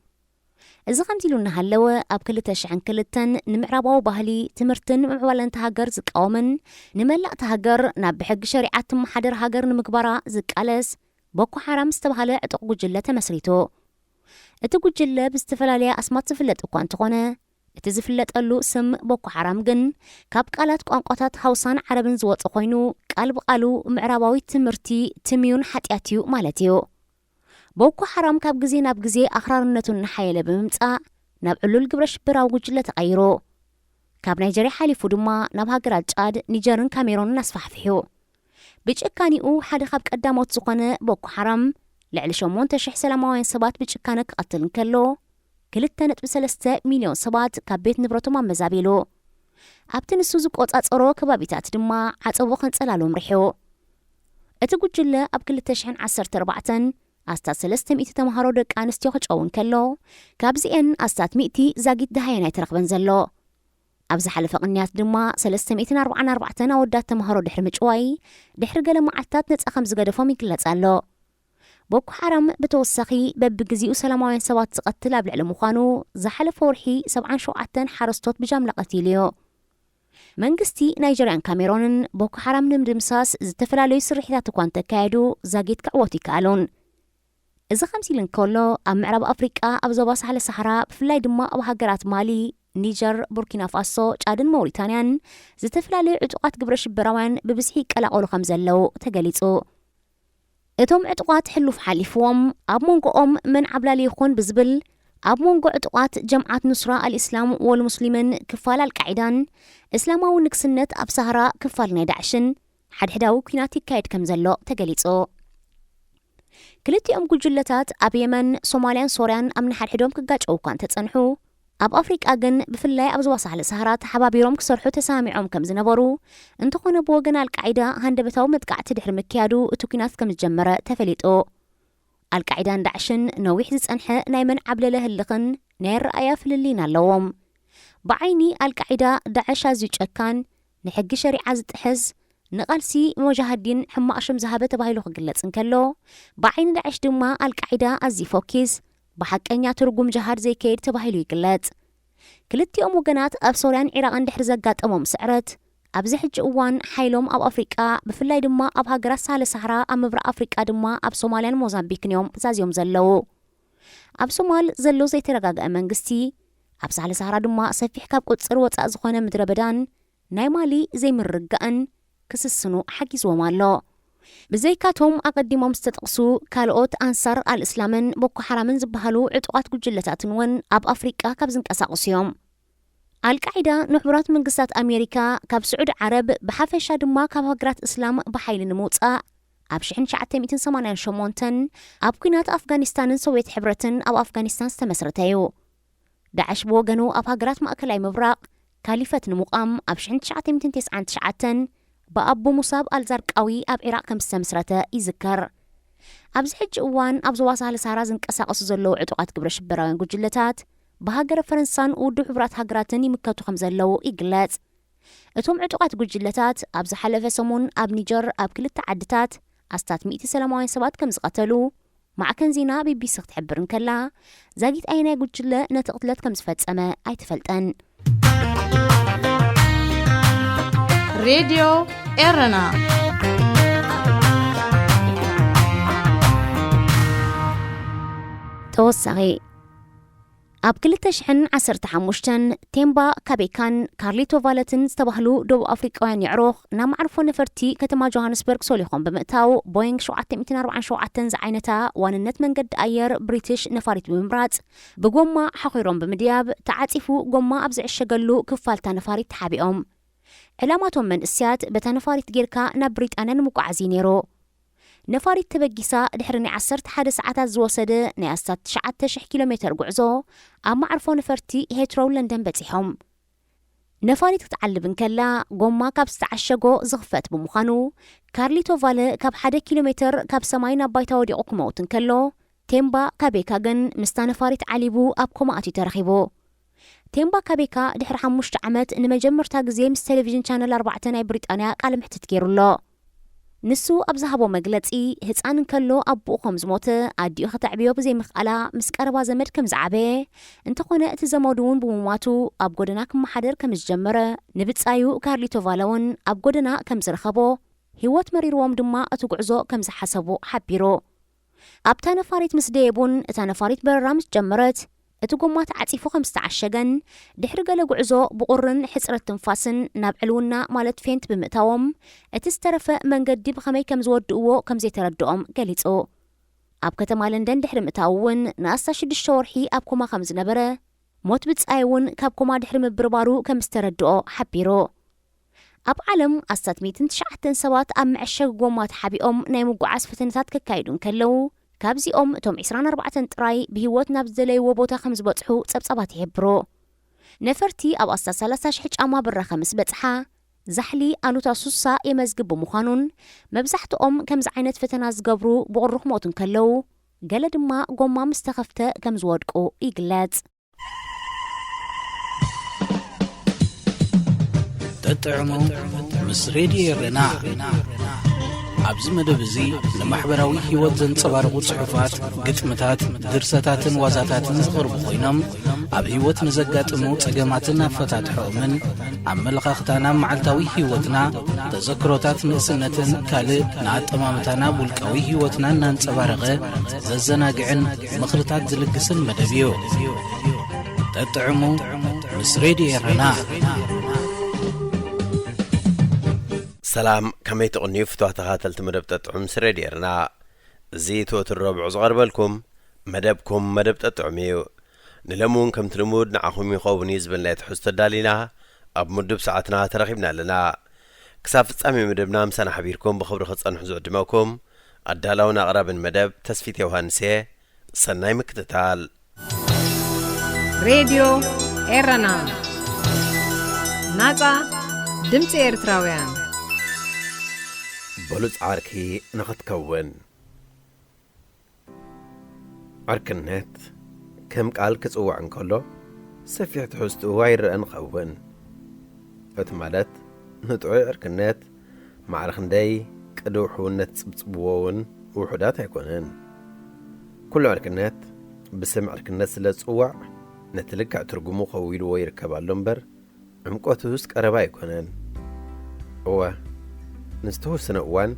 Speaker 2: إذا خمتيلونا هاللوة أب كل تشعن كلتن نمعراباو بهالي تمرتن معوالن تهاجر زك أومن نملا تهاجر نبحق شريعة محدر هاجر نمكبرا زك ألس بوكو حرام استبهالة اتقو جلة تمسريتو. اتقو جلة باستفلاليا أسمات تفلت أكوان تغونا اتزفلت ألو سم بوكو حرام جن كاب قالات قوانقوتات هاوسان عربن زوات أخوينو قالب قالو معراباوي تمرتي تميون حتياتيو مالتيو. بوكو حرام كاب جزي ناب جزي أخرارنتو نحيلة بممتقا ناب علول قبرش براو جلة تغيرو. كاب نيجيري حالي فودما ناب هاقرات جاد نيجيرن كاميرون نسفح فيهو. بيجكانيو حد خاب قدامو تسوقنا بوكو حرام لعلي شومون تشح سلاموين سبات بيجكانك قتلن كلو كلتنت ب3 مليون سبات كاب بيت نبرتو ما مزابيلو. أبتن السوزوك قطعت أرو كبابيتات دما عطبو خنسلالوم ريحو. اتقو جلة أب كل تشحن 14 أستاذ 300 تمهارو دك أنستيو خجعون كلو كابزيان أستاذ 100 زاقيت دهاينا يترقبن زلو. أبز حلف قنيات دما 344 أودات تمهارو دحر مجواي دحر قلم معتات نتأخم زقادفو ميكلت زالو. ቦኮ ሓራም በተወሰኺ በብግዚኡ ሰላማውያን ሰባት ዝቀትል ኣብ ልዕሊ ምዃኑ ዝሓለፈ ወርሒ 77 ሓረስቶት ብጃምላ ቀቲልዮ መንግስቲ ናይጀርያን ካሜሮንን ቦኮ ሓራም ንምድምሳስ ዝተፈላለዩ ስርሒታት እኳ እንተካየዱ ዛጊት ክዕወት ይከኣሉን እዚ ከምሲልን ከሎ ኣብ ምዕራብ ኣፍሪቃ ኣብ ዞባ ሳሕለ ሰሓራ ብፍላይ ድማ ኣብ ሃገራት ማሊ ኒጀር ቡርኪና ፋሶ ጫድን ሞሪታንያን ዝተፈላለዩ ዕጡቃት ግብረ ሽበራውያን ብብዝሒ ይቀላቀሉ ከም ዘለው ተገሊጹ እቶም ዕጡቃት ሕሉፍ ሓሊፍዎም ኣብ መንጎኦም መን ዓብላሊ ይኹን ብዝብል ኣብ መንጎ ዕጡቃት ጀምዓት ኑስራ አልእስላም ወልሙስሊምን ክፋል አልቃዒዳን እስላማዊ ንግስነት ኣብ ሳህራ ክፋል ናይ ዳዕሽን ሓድሕዳዊ ኩናት ይካየድ ከም ዘሎ ተገሊጹ ክልቲኦም ጉጅለታት ኣብ የመን ሶማልያን ሶርያን ኣብ ንሓድሕዶም ክጋጨው እኳ እንተጸንሑ ኣብ ኣፍሪቃ ግን ብፍላይ ኣብ ዞባ ሳሕለ ሰሃራ ተሓባቢሮም ክሰርሑ ተሰሚዖም ከም ዝነበሩ እንተኾነ ብወገን አልቃዒዳ ሃንደበታዊ መጥቃዕቲ ድሕሪ ምክያዱ እቲ ኩናት ከም ዝጀመረ ተፈሊጡ አልቃዒዳን ዳዕሽን ነዊሕ ዝጸንሐ ናይ መን ዓብለለ ህልኽን ናይ ረኣያ ፍልሊን ኣለዎም ብዓይኒ አልቃዒዳ ዳዕሽ ኣዝዩ ጨካን ንሕጊ ሸሪዓ ዝጥሕዝ ንቃልሲ ሙጃሂዲን ሕማቅ ሽም ዝሃበ ተባሂሉ ክግለጽ እንከሎ ብዓይኒ ዳዕሽ ድማ አልቃዒዳ ኣዝዩ ፎኪስ ብሓቀኛ ትርጉም ጅሃድ ዘይከይድ ተባሂሉ ይግለጽ ክልቲኦም ወገናት ኣብ ሶርያን ኢራቅን ድሕሪ ዘጋጠሞም ስዕረት ኣብዚ ሕጂ እዋን ሓይሎም ኣብ ኣፍሪቃ ብፍላይ ድማ ኣብ ሃገራት ሳህለ ሰሓራ ኣብ ምብራቅ ኣፍሪቃ ድማ ኣብ ሶማልያን ሞዛምቢክን እዮም ዛዝዮም ዘለው ኣብ ሶማል ዘሎ ዘይተረጋግአ መንግስቲ ኣብ ሳህለ ሰሓራ ድማ ሰፊሕ ካብ ቁፅር ወፃእ ዝኾነ ምድረ በዳን ናይ ማሊ ዘይምርግጋእን ክስስኑ ሓጊዝዎም ኣሎ ብዘይካቶም ኣቀዲሞም ዝተጠቕሱ ካልኦት አንሳር አልእስላምን ቦኮ ሓራምን ዝበሃሉ ዕጡቃት ጉጅለታትን እውን ኣብ ኣፍሪቃ ካብ ዝንቀሳቀሱ እዮም አልቃዒዳ ንሕቡራት መንግስታት ኣሜሪካ ካብ ስዑድ ዓረብ ብሓፈሻ ድማ ካብ ሃገራት እስላም ብሓይሊ ንምውፃእ ኣብ 1988 ኣብ ኩናት ኣፍጋኒስታንን ሶቪየት ሕብረትን ኣብ ኣፍጋኒስታን ዝተመስረተ እዩ ዳዕሽ ብወገኑ ኣብ ሃገራት ማእከላይ ምብራቅ ካሊፈት ንምቋም ኣብ 1999 በአቡ ሙሳብ አልዛርቃዊ ኣብ ኢራቅ ከም ዝተመስረተ ይዝከር ኣብዚ ሕጂ እዋን ኣብ ዞባ ሳህለ ሰሃራ ዝንቀሳቀሱ ዘለው ዕጡቃት ግብረ ሽበራውያን ጉጅለታት ብሃገረ ፈረንሳን ውድብ ሕብራት ሃገራትን ይምከቱ ከም ዘለው ይግለጽ እቶም ዕጡቃት ጉጅለታት ኣብ ዝሓለፈ ሰሙን ኣብ ኒጀር ኣብ ክልተ ዓድታት ኣስታት 100 ሰላማውያን ሰባት ከም ዝቀተሉ ማዕከን ዜና ቢቢሲ ክትሕብር እንከላ ዛጊት ኣይናይ ጉጅለ ነቲ ቅትለት ከም ዝፈጸመ ኣይትፈልጠን
Speaker 1: ሬድዮ ኤረና
Speaker 2: ተወሳኺ ኣብ 2015 ቴምባ ካቤካን ካርሊቶ ቫለትን ዝተባህሉ ደቡብ ኣፍሪቃውያን ይዕሩኽ ናብ ማዕርፎ ነፈርቲ ከተማ ጆሃንስበርግ ሰሊኾም ብምእታው ቦይንግ 747 ዝዓይነታ ዋንነት መንገዲ ኣየር ብሪቲሽ ነፋሪት ብምምራጽ ብጎማ ሓኺሮም ብምድያብ ተዓጺፉ ጎማ ኣብ ዝዕሸገሉ ክፋልታ ነፋሪት ተሓቢኦም ዕላማቶም መንእስያት በታ ነፋሪት ጌርካ ናብ ብሪጣንያ ንምጓዓዝ ነይሩ ነፋሪት ተበጊሳ ድሕሪ ናይ 11 ሰዓታት ዝወሰደ ናይ 9,000 ኪሎ ሜትር ጉዕዞ ኣብ ማዕርፎ ነፈርቲ ሄትሮው ለንደን በፂሖም ነፋሪት ክትዓልብ እንከላ ጎማ ካብ ዝተዓሸጎ ዝኽፈት ብምዃኑ ካርሊቶ ቫለ ካብ 1 ኪሎ ሜትር ካብ ሰማይ ናብ ባይታ ወዲቑ ክመውት እንከሎ ቴምባ ካቤካ ግን ምስታ ነፋሪት ዓሊቡ ኣብ ኮማኣትዩ ተረኺቡ ቴምባ ካቤካ ድሕሪ 5 ዓመት ንመጀመርታ ግዜ ምስ ቴሌቪዥን ቻነል 4 ናይ ብሪጣንያ ቃለ ምሕትት ገይሩሎ ንሱ ኣብ ዝሃቦ መግለጺ ህፃን እንከሎ ኣቦኡ ከም ዝሞተ ኣዲኡ ከተዕብዮ ብዘይምኽኣላ ምስ ቀረባ ዘመድ ከም ዝዓበየ እንተኾነ እቲ ዘመዱ እውን ብምሟቱ ኣብ ጎደና ክመሓደር ከም ዝጀመረ ንብጻዩ ካርሊቶ ቫለ እውን ኣብ ጎደና ከም ዝረኸቦ ህይወት መሪርዎም ድማ እቲ ጉዕዞ ከም ዝሓሰቡ ሓቢሩ ኣብታ ነፋሪት ምስ ደየቡን እታ ነፋሪት በረራ ምስ ጀመረት እቲ ጎማ ተዓጺፉ ከም ዝተዓሸገን ድሕሪ ገለ ጉዕዞ ብቁርን ሕጽረት ትንፋስን ናብ ዕልውና ማለት ፌንት ብምእታዎም እቲ ዝተረፈ መንገዲ ብኸመይ ከም ዝወድእዎ ከም ዘይተረድኦም ገሊጹ ኣብ ከተማ ለንደን ድሕሪ ምእታው እውን ን16 ወርሒ ኣብ ኮማ ከም ዝነበረ ሞት ብጻይ እውን ካብ ኮማ ድሕሪ ምብርባሩ ከም ዝተረድኦ ሓቢሩ ኣብ ዓለም ኣስታት 109 ሰባት ኣብ መዐሸግ ጎማ ተሓቢኦም ናይ ምጉዓዝ ፈተነታት ከካይዱ እንከለው ካብዚኦም እቶም 24 ጥራይ ብህይወት ናብ ዝደለይዎ ቦታ ከም ዝበጽሑ ጸብጸባት ይሕብሩ ነፈርቲ ኣብ ኣስታት 30,000 ጫማ ብረኸ ምስ በጽሓ ዛሕሊ ኣሉታ ሱሳ የመዝግብ ብምዃኑን መብዛሕትኦም ከምዚ ዓይነት ፈተና ዝገብሩ ብቑሩኽ ሞት እንከለው ገለ ድማ ጎማ ምስ ተኸፍተ ከም ዝወድቁ ይግለጽ
Speaker 3: ተጥዕሙ ምስ ሬድዮ ኤረና ኣብዚ መደብ እዚ ንማሕበራዊ ህይወት ዘንጸባርቑ ጽሑፋት፣ ግጥምታት፣ ድርሰታትን ዋዛታትን ዝቐርቡ ኮይኖም ኣብ ህይወት ንዘጋጥሙ ጸገማትን ኣፈታትሖምን ኣመለኻኽታና መዓልታዊ ህይወትና ተዘክሮታት ንእስነትን ካልእ ንኣጠማምታና ውልቃዊ ህይወትና እናንጸባረቐ ዘዘናግዕን ምኽርታት ዝልግስን መደብ እዩ። ተጥዕሙ ምስ ሬድዮ ኤረና።
Speaker 5: ሰላም ከመይ ትቕንዩ ፍትዋት ተኸታተልቲ መደብ ጠጥዑም ምስ ሬድዮ ኤረና። እዚ ትወት ረብዑ ዝቐርበልኩም መደብኩም መደብ ጠጥዑም እዩ። ንለሙን ከምቲ ልሙድ ንዓኹም ይኸውን እዩ ዝብልና ትሕዝቶ ኣዳሊና ኣብ ምድብ ሰዓትና ተረኺብና ኣለና። ክሳብ ፍጻሜ መደብና ምሳና ሓቢርኩም ብኽብሪ ክጸንሑ ዝዕድመኩም ኣዳላውን ኣቕራብን መደብ ተስፊት ዮሃንስ እየ። ሰናይ ምክትታል።
Speaker 1: ሬድዮ ኤረና ናጻ ድምፂ ኤርትራውያን
Speaker 5: በሉጽ ዓርኪ ንኽትከውን ዓርክነት ከም ቃል ክጽዋዕ እንከሎ ሰፊሕ ትሕዝትኡ ኣይርአን ኸውን። እቲ ማለት ንጥዑይ ዕርክነት ማዕርኽ እንደይ ቅድው ሕውነት ጽብጽብዎ እውን ውሑዳት ኣይኮነን። ኩሉ ዕርክነት ብስም ዕርክነት ስለ ጽዋዕ ነቲ ልክዕ ትርጉሙ ኸዊልዎ ይርከባሎ እምበር ዕምቆቱስ ቀረባ ኣይኮነን። እወ ንዝተወሰነ እዋን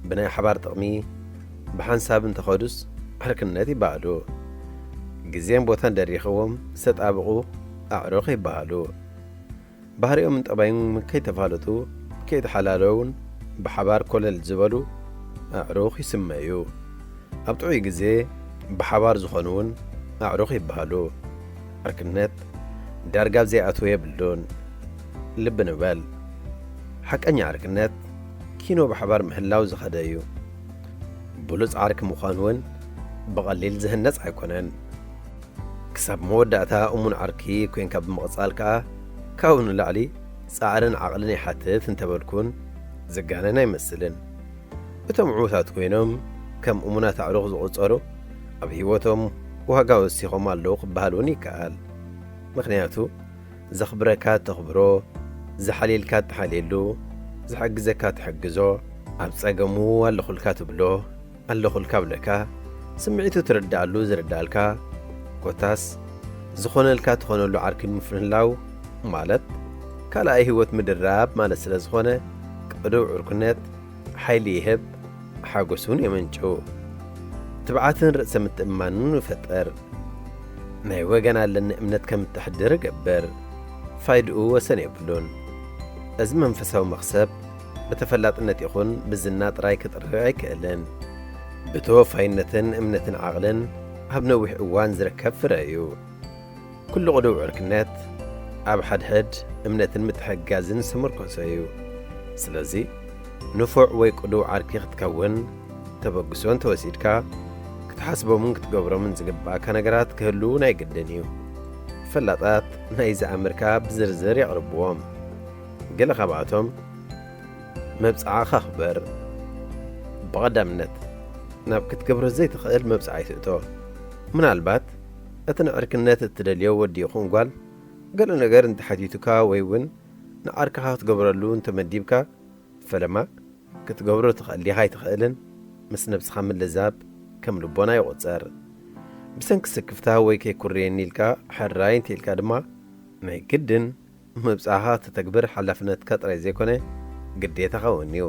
Speaker 5: ብናይ ሓባር ጥቕሚ ብሓንሳብ እንተኸዱስ ዕርክነት ይበሃሉ። ግዜን ቦታን ደሪኽዎም ዝተጣብቑ ኣዕሩኽ ይበሃሉ። ባህሪኦምን ጠባይን ከይተፋለጡ ከይተሓላለውን ብሓባር ኮለል ዝበሉ ኣዕሩኽ ይስመዩ። ኣብ ጥዑይ ግዜ ብሓባር ዝኾኑውን ኣዕሩኽ ይበሃሉ። ዕርክነት ዳርጋብ ዘይኣትዎ የብሉን። ልቢ ንበል፣ ሓቀኛ ዕርክነት ኪኖ ብሓባር ምህላው ዝኸደ እዩ። ብሉጽ ዓርኪ ምዃኑ እውን ብቐሊል ዝህነጽ ኣይኮነን። ክሳብ መወዳእታ እሙን ዓርኪ ኮንካ ብምቕጻል ከኣ ካብኡ ንላዕሊ ጻዕርን ዓቕልን ይሓትት እንተበልኩን ዝጋነን ኣይመስልን። እቶም ዕዉታት ኮይኖም ከም እሙናት ኣዕሩኽ ዝቝጸሩ ኣብ ህይወቶም ዋጋ ወሲኾም ኣለዉ ክበሃል እውን ይከኣል። ምኽንያቱ ዘኽብረካ ተኽብሮ፣ ዝሓሊልካ ተሓሊሉ፣ ዝሕግዘካ ትሕግዞ፣ ኣብ ጸገሙ ኣለኹልካ ትብሎ፣ ኣለኹልካ ብለካ፣ ስምዒቱ ትርዳእሉ ዝርዳእልካ፣ ኮታስ ዝኾነልካ ትኾነሉ ዓርኪ ምፍንላው ማለት ካልኣይ ህይወት ምድራብ ማለት ስለ ዝኾነ ቅዱዕ ዕርክነት ሓይሊ ይህብ፣ ሓጐሱን የመንጩ፣ ትብዓትን ርእሰ ምትእማንን ይፈጠር፣ ናይ ወገን ኣለኒ እምነት ከም እትሕድር ይገብር፣ ፋይድኡ ወሰን የብሉን። እዚ መንፈሳዊ መኽሰብ ብተፈላጥነት ይኹን ብዝና ጥራይ ክጥርሕ ኣይክእልን። ብተወፋይነትን እምነትን ዓቕልን ኣብ ነዊሕ እዋን ዝርከብ ፍረ እዩ። ኩሉ ቅዱዕ ዕርክነት ኣብ ሓድሕድ እምነትን ምትሕጋዝን ዝምርኮሰ እዩ። ስለዚ ንፉዕ ወይ ቅዱዕ ዓርኪ ክትከውን ተበግሶን ተወሲድካ ክትሓስቦምን ክትገብሮምን ዝግባእካ ነገራት ክህሉ ናይ ግድን እዩ። ፈላጣት ናይ ዝኣምርካ ብዝርዝር የቕርብዎም። ገለ ካብኣቶም መብፅዓኻ ኽበር፣ ብቐዳምነት ናብ ክትገብሮ ዘይትኽእል መብፅዓ ይትእቶ። ምናልባት እቲ ንዕርክነት እትደልዮ ወዲ ይኹን ጓል ገለ ነገር እንተሓቲቱካ ወይ እውን ንዓርክኻ ክትገብረሉ እንተመዲብካ ፈለማ ክትገብሮ ትኽእል ዲኻ ኣይትኽእልን ምስ ነብስኻ ምልዛብ ከም ልቦና ይቝጸር። ብሰንኪ ስክፍታ ወይ ከይኩርየኒ ኢልካ ሕራይ እንተኢልካ ድማ ናይ ግድን መብፅዓኻ ተተግብር ሓላፍነትካ ጥራይ ዘይኮነ ግዴታ ኸውን እዩ።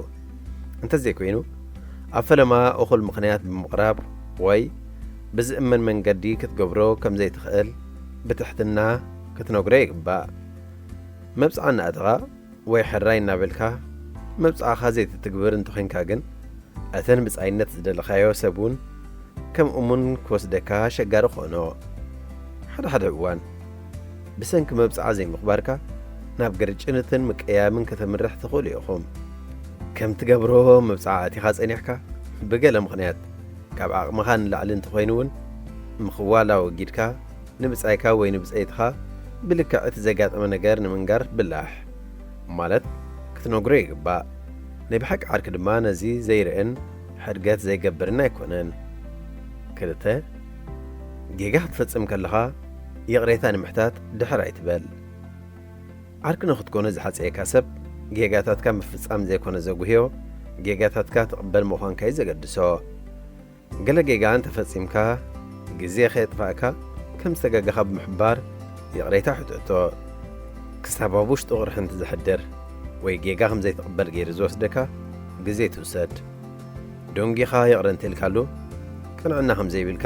Speaker 5: እንተዘይኮይኑ ኣብ ፈለማ እኹል ምኽንያት ብምቕራብ ወይ ብዝእመን መንገዲ ክትገብሮ ከም ዘይትኽእል ብትሕትና ክትነግሮ ይግባእ። መብፅዓ እናእተኻ ወይ ሕራይ እናበልካ መብፅዓኻ ዘይትትግብር እንተኾንካ ግን እተን ብጻይነት ዝደለኻዮ ሰብውን ከም እሙን ክወስደካ ሸጋሪ ኾኖ። ሓደ ሓደ እዋን ብሰንኪ መብፅዓ ዘይምኽባርካ ናብ ገርጭነትን ምቀያምን ከተምርሕ ትኽእሉ ኢኹም። ከም ትገብሮ መብፅዓ ኣቲኻ ጸኒሕካ ብገለ ምኽንያት ካብ ዓቕምኻ ንላዕሊ እንተኾይኑ እውን ምኽዋል ኣወጊድካ ንብጻይካ ወይ ንብጸይትኻ ብልክዕ እቲ ዘጋጠመ ነገር ንምንጋር ብላሕ ማለት ክትነግሮ ይግባእ። ናይ ብሓቂ ዓርኪ ድማ ነዚ ዘይርአን ሕድገት ዘይገብርን ኣይኮነን። ክልተ ጌጋ ክትፈጽም ከለኻ የቕሬታ ንምሕታት ድሕር ኣይትበል። ዓርኪ ንኽትኮነ ዝሓፀየካ ሰብ ጌጋታትካ ምፍጻም ዘይኮነ ዘጉህዮ ጌጋታትካ ትቕበል ምዃንካ እዩ ዘገድሶ ገለ ጌጋ እንተፈጺምካ ግዜ ኸየጥፋእካ ከም ዝተገገኻ ብምሕባር ይቕሬታ ሕትእቶ ክሳብ ኣብ ውሽጢ ቕርሒ እንተዘሕድር ወይ ጌጋ ከም ዘይትቕበል ገይሩ ዝወስደካ ግዜ ትውሰድ ዶንጊኻ ይቕረ እንተኢልካሉ ቅንዕና ከም ዘይብልካ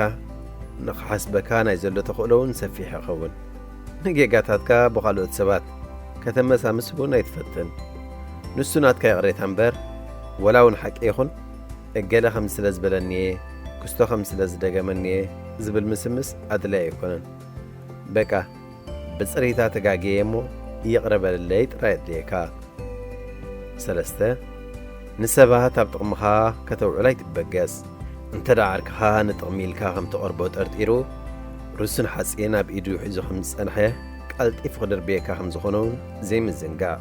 Speaker 5: ንኽሓስበካ ናይ ዘሎ ተኽእሎ እውን ሰፊሕ ይኸውን ንጌጋታትካ ብኻልኦት ሰባት ከተመሳምስ እውን ኣይትፈትን ንሱ ናትካ ይቕሬታ እምበር ወላ እውን ሓቂ ይኹን እገለ ከም ስለ ዝበለኒየ ክስቶ ከም ስለ ዝደገመኒየ ዝብል ምስምስ ኣድላይ ኣይኮነን በቃ ብፅሪታ ተጋጊየ እሞ ይቕረበለለይ ጥራይ ኣድልየካ 3 ንሰባት ኣብ ጥቕምኻ ከተውዕሉ ኣይትበገስ እንተ ደኣ ዓርክኻ ንጥቕሚ ኢልካ ከም ተቐርቦ ጠርጢሩ ርሱን ሓፂን ኣብ ኢዱ ሒዙ ከም ዝጸንሐ ቀልጢፉ ክድርብየካ ከም ዝኾነ እውን ዘይምዝንጋዕ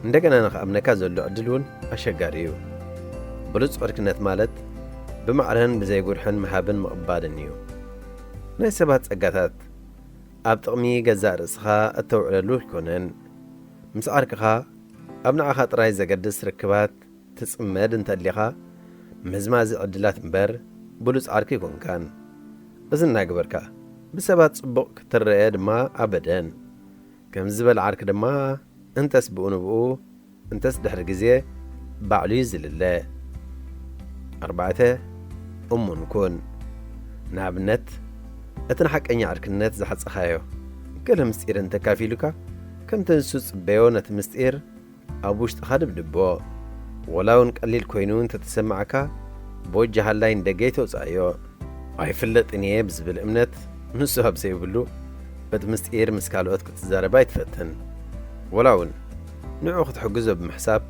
Speaker 5: እንደገና ንኽኣምነካ ዘሎ ዕድል እውን ኣሸጋሪ እዩ ብሉፅ ዕርክነት ማለት ብማዕረን ብዘይጉድሕን ምሃብን ምቕባልን እዩ ናይ ሰባት ጸጋታት ኣብ ጥቕሚ ገዛእ ርእስኻ እተውዕለሉ ይኮነን ምስ ዓርክኻ ኣብ ንዓኻ ጥራይ ዘገድስ ርክባት ትጽመድ እንተድሊኻ መዝማዚ ዕድላት እምበር ብሉፅ ዓርኪ ይኮንካን እዚ እናግበርካ ብሰባት ጽቡቕ ክትርአ ድማ ኣበደን ከም ዝበል ዓርኪ ድማ እንተስ ብኡ ንብኡ እንተስ ድሕሪ ግዜ ባዕሉ ይዝልለ 4 እሙን ኩን ንኣብነት እቲ ንሓቀኛ ዓርክነት ዝሓፀኻዮ ገለ ምስጢር እንተካፊሉካ ከምቲ ንሱ ጽበዮ ነቲ ምስጢር ኣብ ውሽጢኻ ድብድቦ ወላ እውን ቀሊል ኮይኑ እንተተሰማዓካ ብወጃሃላይ እንደገ ተውፃእዮ ኣይፍለጥን እየ ብዝብል እምነት ንሱ ኣብ ዘይብሉ በቲ ምስጢር ምስ ካልኦት ክትዛረባ ኣይትፈትን ወላ እውን ንዑ ክትሕግዞ ብምሕሳብ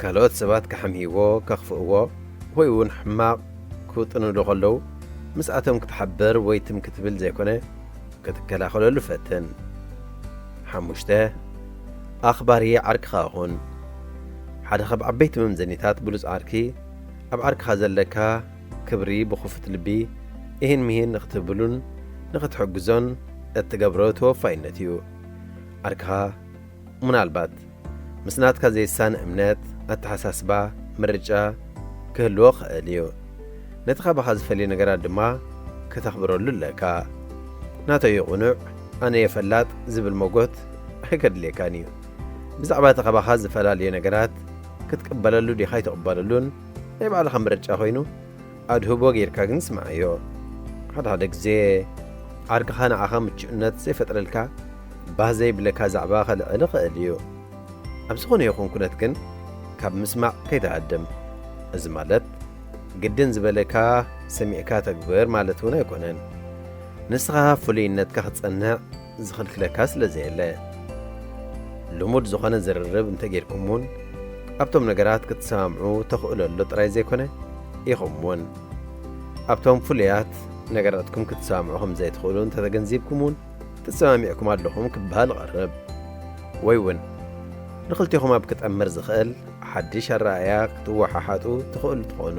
Speaker 5: ካልኦት ሰባት ከሐምሂዎ ከኽፍእዎ ወይ እውን ሕማቕ ክውጥንሉ ኸለዉ ምስኣቶም ክትሓበር ወይ ትም ክትብል ዘይኮነ ክትከላኸለሉ ፈትን 5 ኣኽባሪ ዓርክኻ ኹን ሓደ ካብ ዓበይቲ መምዘኒታት ብሉፅ ዓርኪ ኣብ ዓርክኻ ዘለካ ክብሪ ብኽፉት ልቢ ይህን ምሂን ንኽትብሉን ንኽትሕግዞን እትገብሮ ተወፋይነት እዩ ዓርክኻ ምናልባት ምስ ናትካ ዘይሳን እምነት ኣተሓሳስባ ምርጫ ክህልዎ ኽእል እዩ ነቲ ኻባኻ ዝፈልዩ ነገራት ድማ ከተኽብረሉ ኣለካ ናተይ ቕኑዕ ኣነ የፈላጥ ዝብል ሞጎት ኣይከድልየካን እዩ ብዛዕባ እቲ ኻባኻ ዝፈላለዩ ነገራት ክትቅበለሉ ዲኻ ይተቕበለሉን ናይ ባዕልኻ ምርጫ ኮይኑ ኣድህቦ ጌርካ ግን ስማዕዮ ሓደ ግዜ ዓርክኻ ንዓኻ ምችእነት ዘይፈጥረልካ ባህ ዘይብለካ ዛዕባ ኸልዕል ኽእል እዩ ኣብ ዝኾነ ይኹን ኩነት ግን ካብ ምስማዕ ከይተሃድም እዚ ማለት ግድን ዝበለካ ሰሚዕካ ተግብር ማለት እውን ኣይኮነን ንስኻ ፍሉይነትካ ክትጸንዕ ዝኽልክለካ ስለ ዘየለ ልሙድ ዝኾነ ዝርርብ እንተጌርኩም እውን ኣብቶም ነገራት ክትሰማምዑ ተኽእለሉ ጥራይ ዘይኮነ ኢኹም እውን ኣብቶም ፍሉያት ነገራትኩም ክትሰማምዑኹም ዘይትኽእሉ እንተተገንዚብኩም እውን ትሰማሚዕኩም ኣለኹም ክበሃል ቐርብ ወይ እውን ንኽልቲኹም ኣብ ክጠምር ዝኽእል ሓድሽ ኣረኣያ ክትወሓሓጡ ትኽእሉ ትኾኑ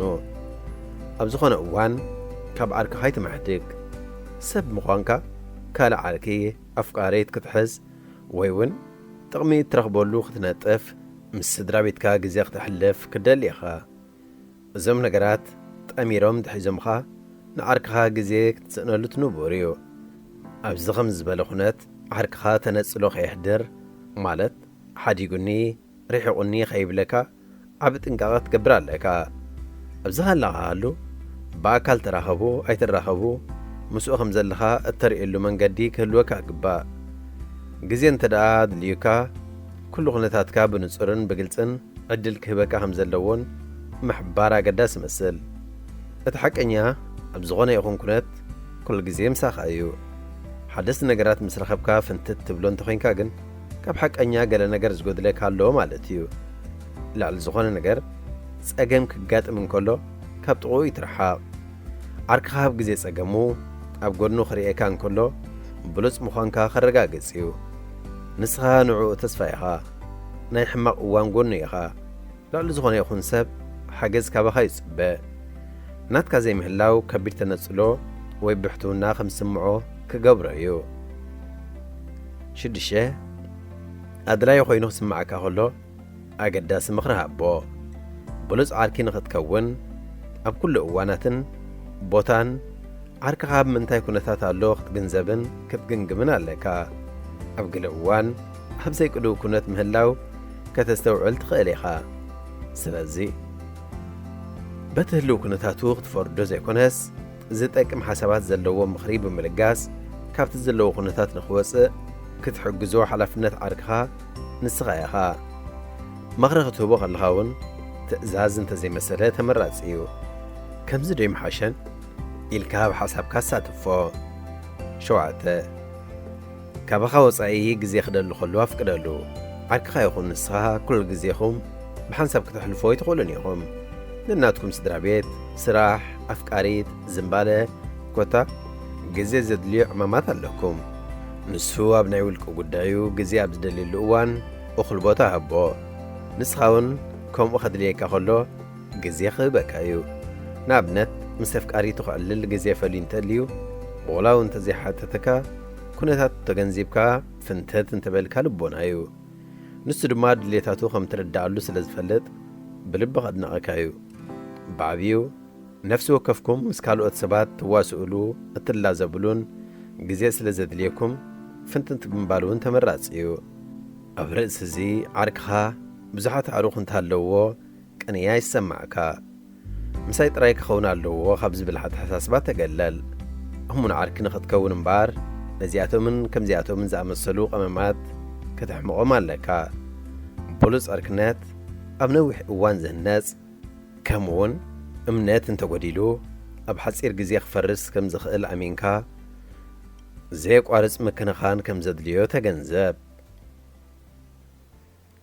Speaker 5: ኣብ ዝኾነ እዋን ካብ ዓርክኻ ይትማሕድግ ሰብ ምዃንካ ካልእ ዓርኪ ኣፍቃሪት ክትሕዝ ወይ እውን ጥቕሚ እትረኽበሉ ክትነጥፍ ምስ ስድራ ቤትካ ግዜ ክትሕልፍ ክደሊ ኢኻ እዞም ነገራት ጠሚሮም ትሒዞምኻ ንዓርክኻ ግዜ ክትስእነሉ ትንቡር እዩ ኣብዚ ከም ዝበለ ኹነት ዓርክኻ ተነጽሎ ኸየሕድር ማለት ሓዲጉኒ ርሒቑኒ ኸይብለካ ዓብ ጥንቃቐ ትገብር ኣለካ ኣብዚ ሃለኻሉ ብኣካል ተራኸቡ ኣይተራኸቡ ምስኡ ከም ዘለኻ እተርእየሉ መንገዲ ክህልወካ ግባእ ግዜ እንተ ደኣ ድልዩካ ኩሉ ኹነታትካ ብንጹርን ብግልጽን ዕድል ክህበካ ከም ዘለዎን ምሕባር ኣገዳሲ ይመስል እቲ ሓቀኛ ኣብ ዝኾነ ይኹን ኩነት ኩሉ ግዜ ምሳኻ እዩ ሓደስቲ ነገራት ምስ ረኸብካ ፍንትት ትብሎ እንተኾንካ ግን ካብ ሓቀኛ ገለ ነገር ዝጐድለካ ኣለዎ ማለት እዩ ላዕሊ ዝኾነ ነገር ጸገም ክጋጥም እንከሎ ካብ ጥቑኡ ይትረሓቕ ዓርክኻ ኣብ ግዜ ጸገሙ ኣብ ጐድኑ ኽርኤካ እንከሎ ብሉፅ ምዃንካ ኸረጋግጽ እዩ ንስኻ ንዕኡ ተስፋ ኢኻ ናይ ሕማቕ እዋን ጐኑ ኢኻ ላዕሊ ዝኾነ ይኹን ሰብ ሓገዝ ካባኻ ይጽበእ ናትካ ዘይምህላው ከቢድ ተነጽሎ ወይ ብሕትውና ከም ስምዖ ክገብሮ እዩ 6 ኣድላይ ኮይኑ ክስማዓካ ኸሎ ኣገዳሲ ምኽሪ ሃቦ بلوز عاركي نختكون أب كل أواناتن بوتان عارك غاب من تاي كونتات اللوغ تجنزبن كتجنجمن عليكا أب كل أوان أب زي كدو كونت مهلاو كتستوعل تخيليخا سلازي بتهلو كونتاتو تفردو زي كونس زيتك محاسبات زلو مخريب ملقاس كابت زلو كونتات نخوص كتحجزو حلفنت عاركها نسغايخا مغرغتو بو خلخاون تأزاز انت زي مسألة تمرات ايو كم زدي محاشن إلكاب حسب كاساتفو شوعته كابخا وصعي جزي خدلو خلوها فكدلو عاركها يخون نسخها كل جزيخم بحنسب كتحلفو يتقولن يخم لناتكم سدرا بيت سراح أفكاريت زنبالة كوتا جزي زدليو عمامات لكم نسوا بنايولكو قدايو جزي عبدالي اللوان وخلبوتا هبو نسخاون كم أخذ ليك خلو جزي خبكايو نابنت مسافكاري تخلل جزي فلين تليو ولاو انت زي حاتتك كنت تجنزيبكا فنتت انت بالك لبونايو نس دماد اللي تاتو خم تردعلو سلازفلت بلب غدنا اكايو بعبيو نفس وكفكم مسكالو اتسبات تواسؤلو اتلازبلون جزي سلازد ليكم فنتنت بمبالون تمراتيو أبرز زي عركها بزحات عروق انتهالوو كان يسمعك مسايت رايك خونا اللوو خبز بالحد حساسبات تقلل هم عارك نخد كون مبار نزياتو من كم زياتو من زعم السلوق أمامات كتحمقو مالكا بولوس أركنات أبنوح اوان زهناز كمون امنات انت قديلو أبحث إرقزيخ فرس كم زخقل أمينكا زيك وارس مكنخان كم زدليو تجنزاب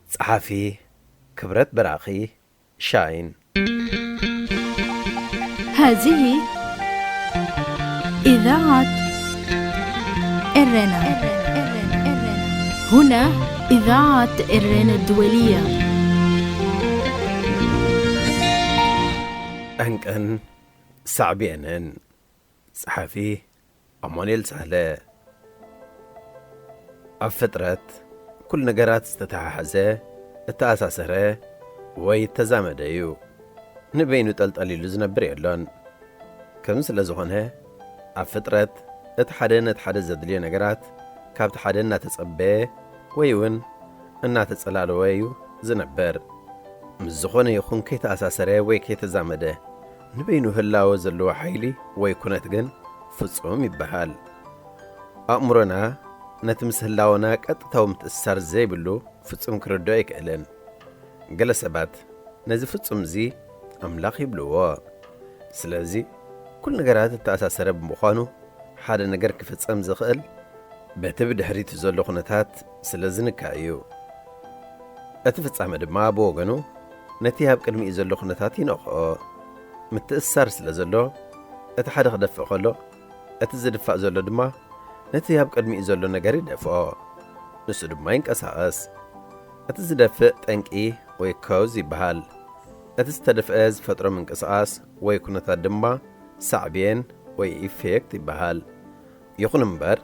Speaker 5: صحافي كبرت براقي شاين
Speaker 4: هذه إذاعة إرنا. هنا إذاعة إرنا الدولية.
Speaker 5: أنكن صعبينن صحافي أمانيل سهلة أفترة كل نجارات استتحازة التأساسرة ويتزامديو نبينو تلتقلي لزنبر يلون كم سلازوهنها عفترة اتحدن زدلية نجارات كابت حدن تتصبه ويون إنها تتصلالو ويو زنبر مزخونه يخون كي تأساسرة وي كي تزامده نبينو هلاو زلو حيلي ويكونت جن فصوم يبهال أمرنا نتمس هلاونا قطتاو متأثر زي بلو فصوم كردو يكألن قال سبات نزي فصوم زي أملاخ يبلووا سلازي كل نجارات التأساسرة بمخانو حدا نجار كفصوم زخقل بتبد حريت زلو خنتات سلازن كايو أتفصام دما بوغنو نتيهاب قدمي زلو خنتات ينخو متأثر سلازلو أتحد خدفع خلو أتزدفع زلو دما نتيهاب قدمي زلو نجاري دفعو نسو دما ينكساس أتزدفع تنكي ويكوزي بحال أتستدفع از فترة من كساس ويكونتا دما سعبين ويفيكت بحال يخون مبار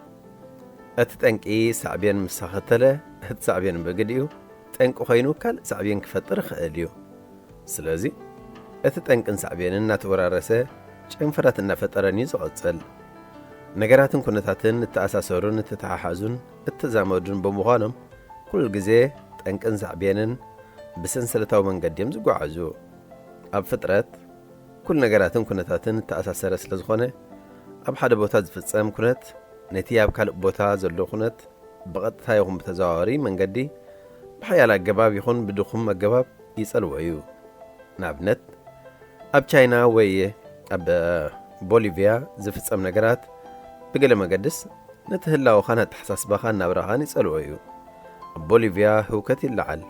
Speaker 5: أتتنكي سعبين مساختله أتسعبين بقديو تنكو خينو كال سعبين كفتر خاليو سلازي أتتنكن سعبين الناتورا رسه شنفرات النفتراني زغطسل نجاراتن كونتاتن التأساسورون التتحازون التزامودن بمغانم كل جزء تنكن سعبينن بسنسلتاو من قديم زقعزو أب فترات كل نجاراتن كونتاتن التأساسر سلازخونه أب حدا بوتا زفتصام كونت نتي أب كالق بوتا زلو كونت بغطتا يخون بتزاوري من قدي بحيالا الجباب يخون بدخون الجباب يسألوا أيو نابنت أب تشاينا ويه أب بوليفيا زفتصام نجارات بقل مقدس نتهلا وخانت حساس بخان نابراهان يسألوا أيو بوليفيا هو كتي اللعل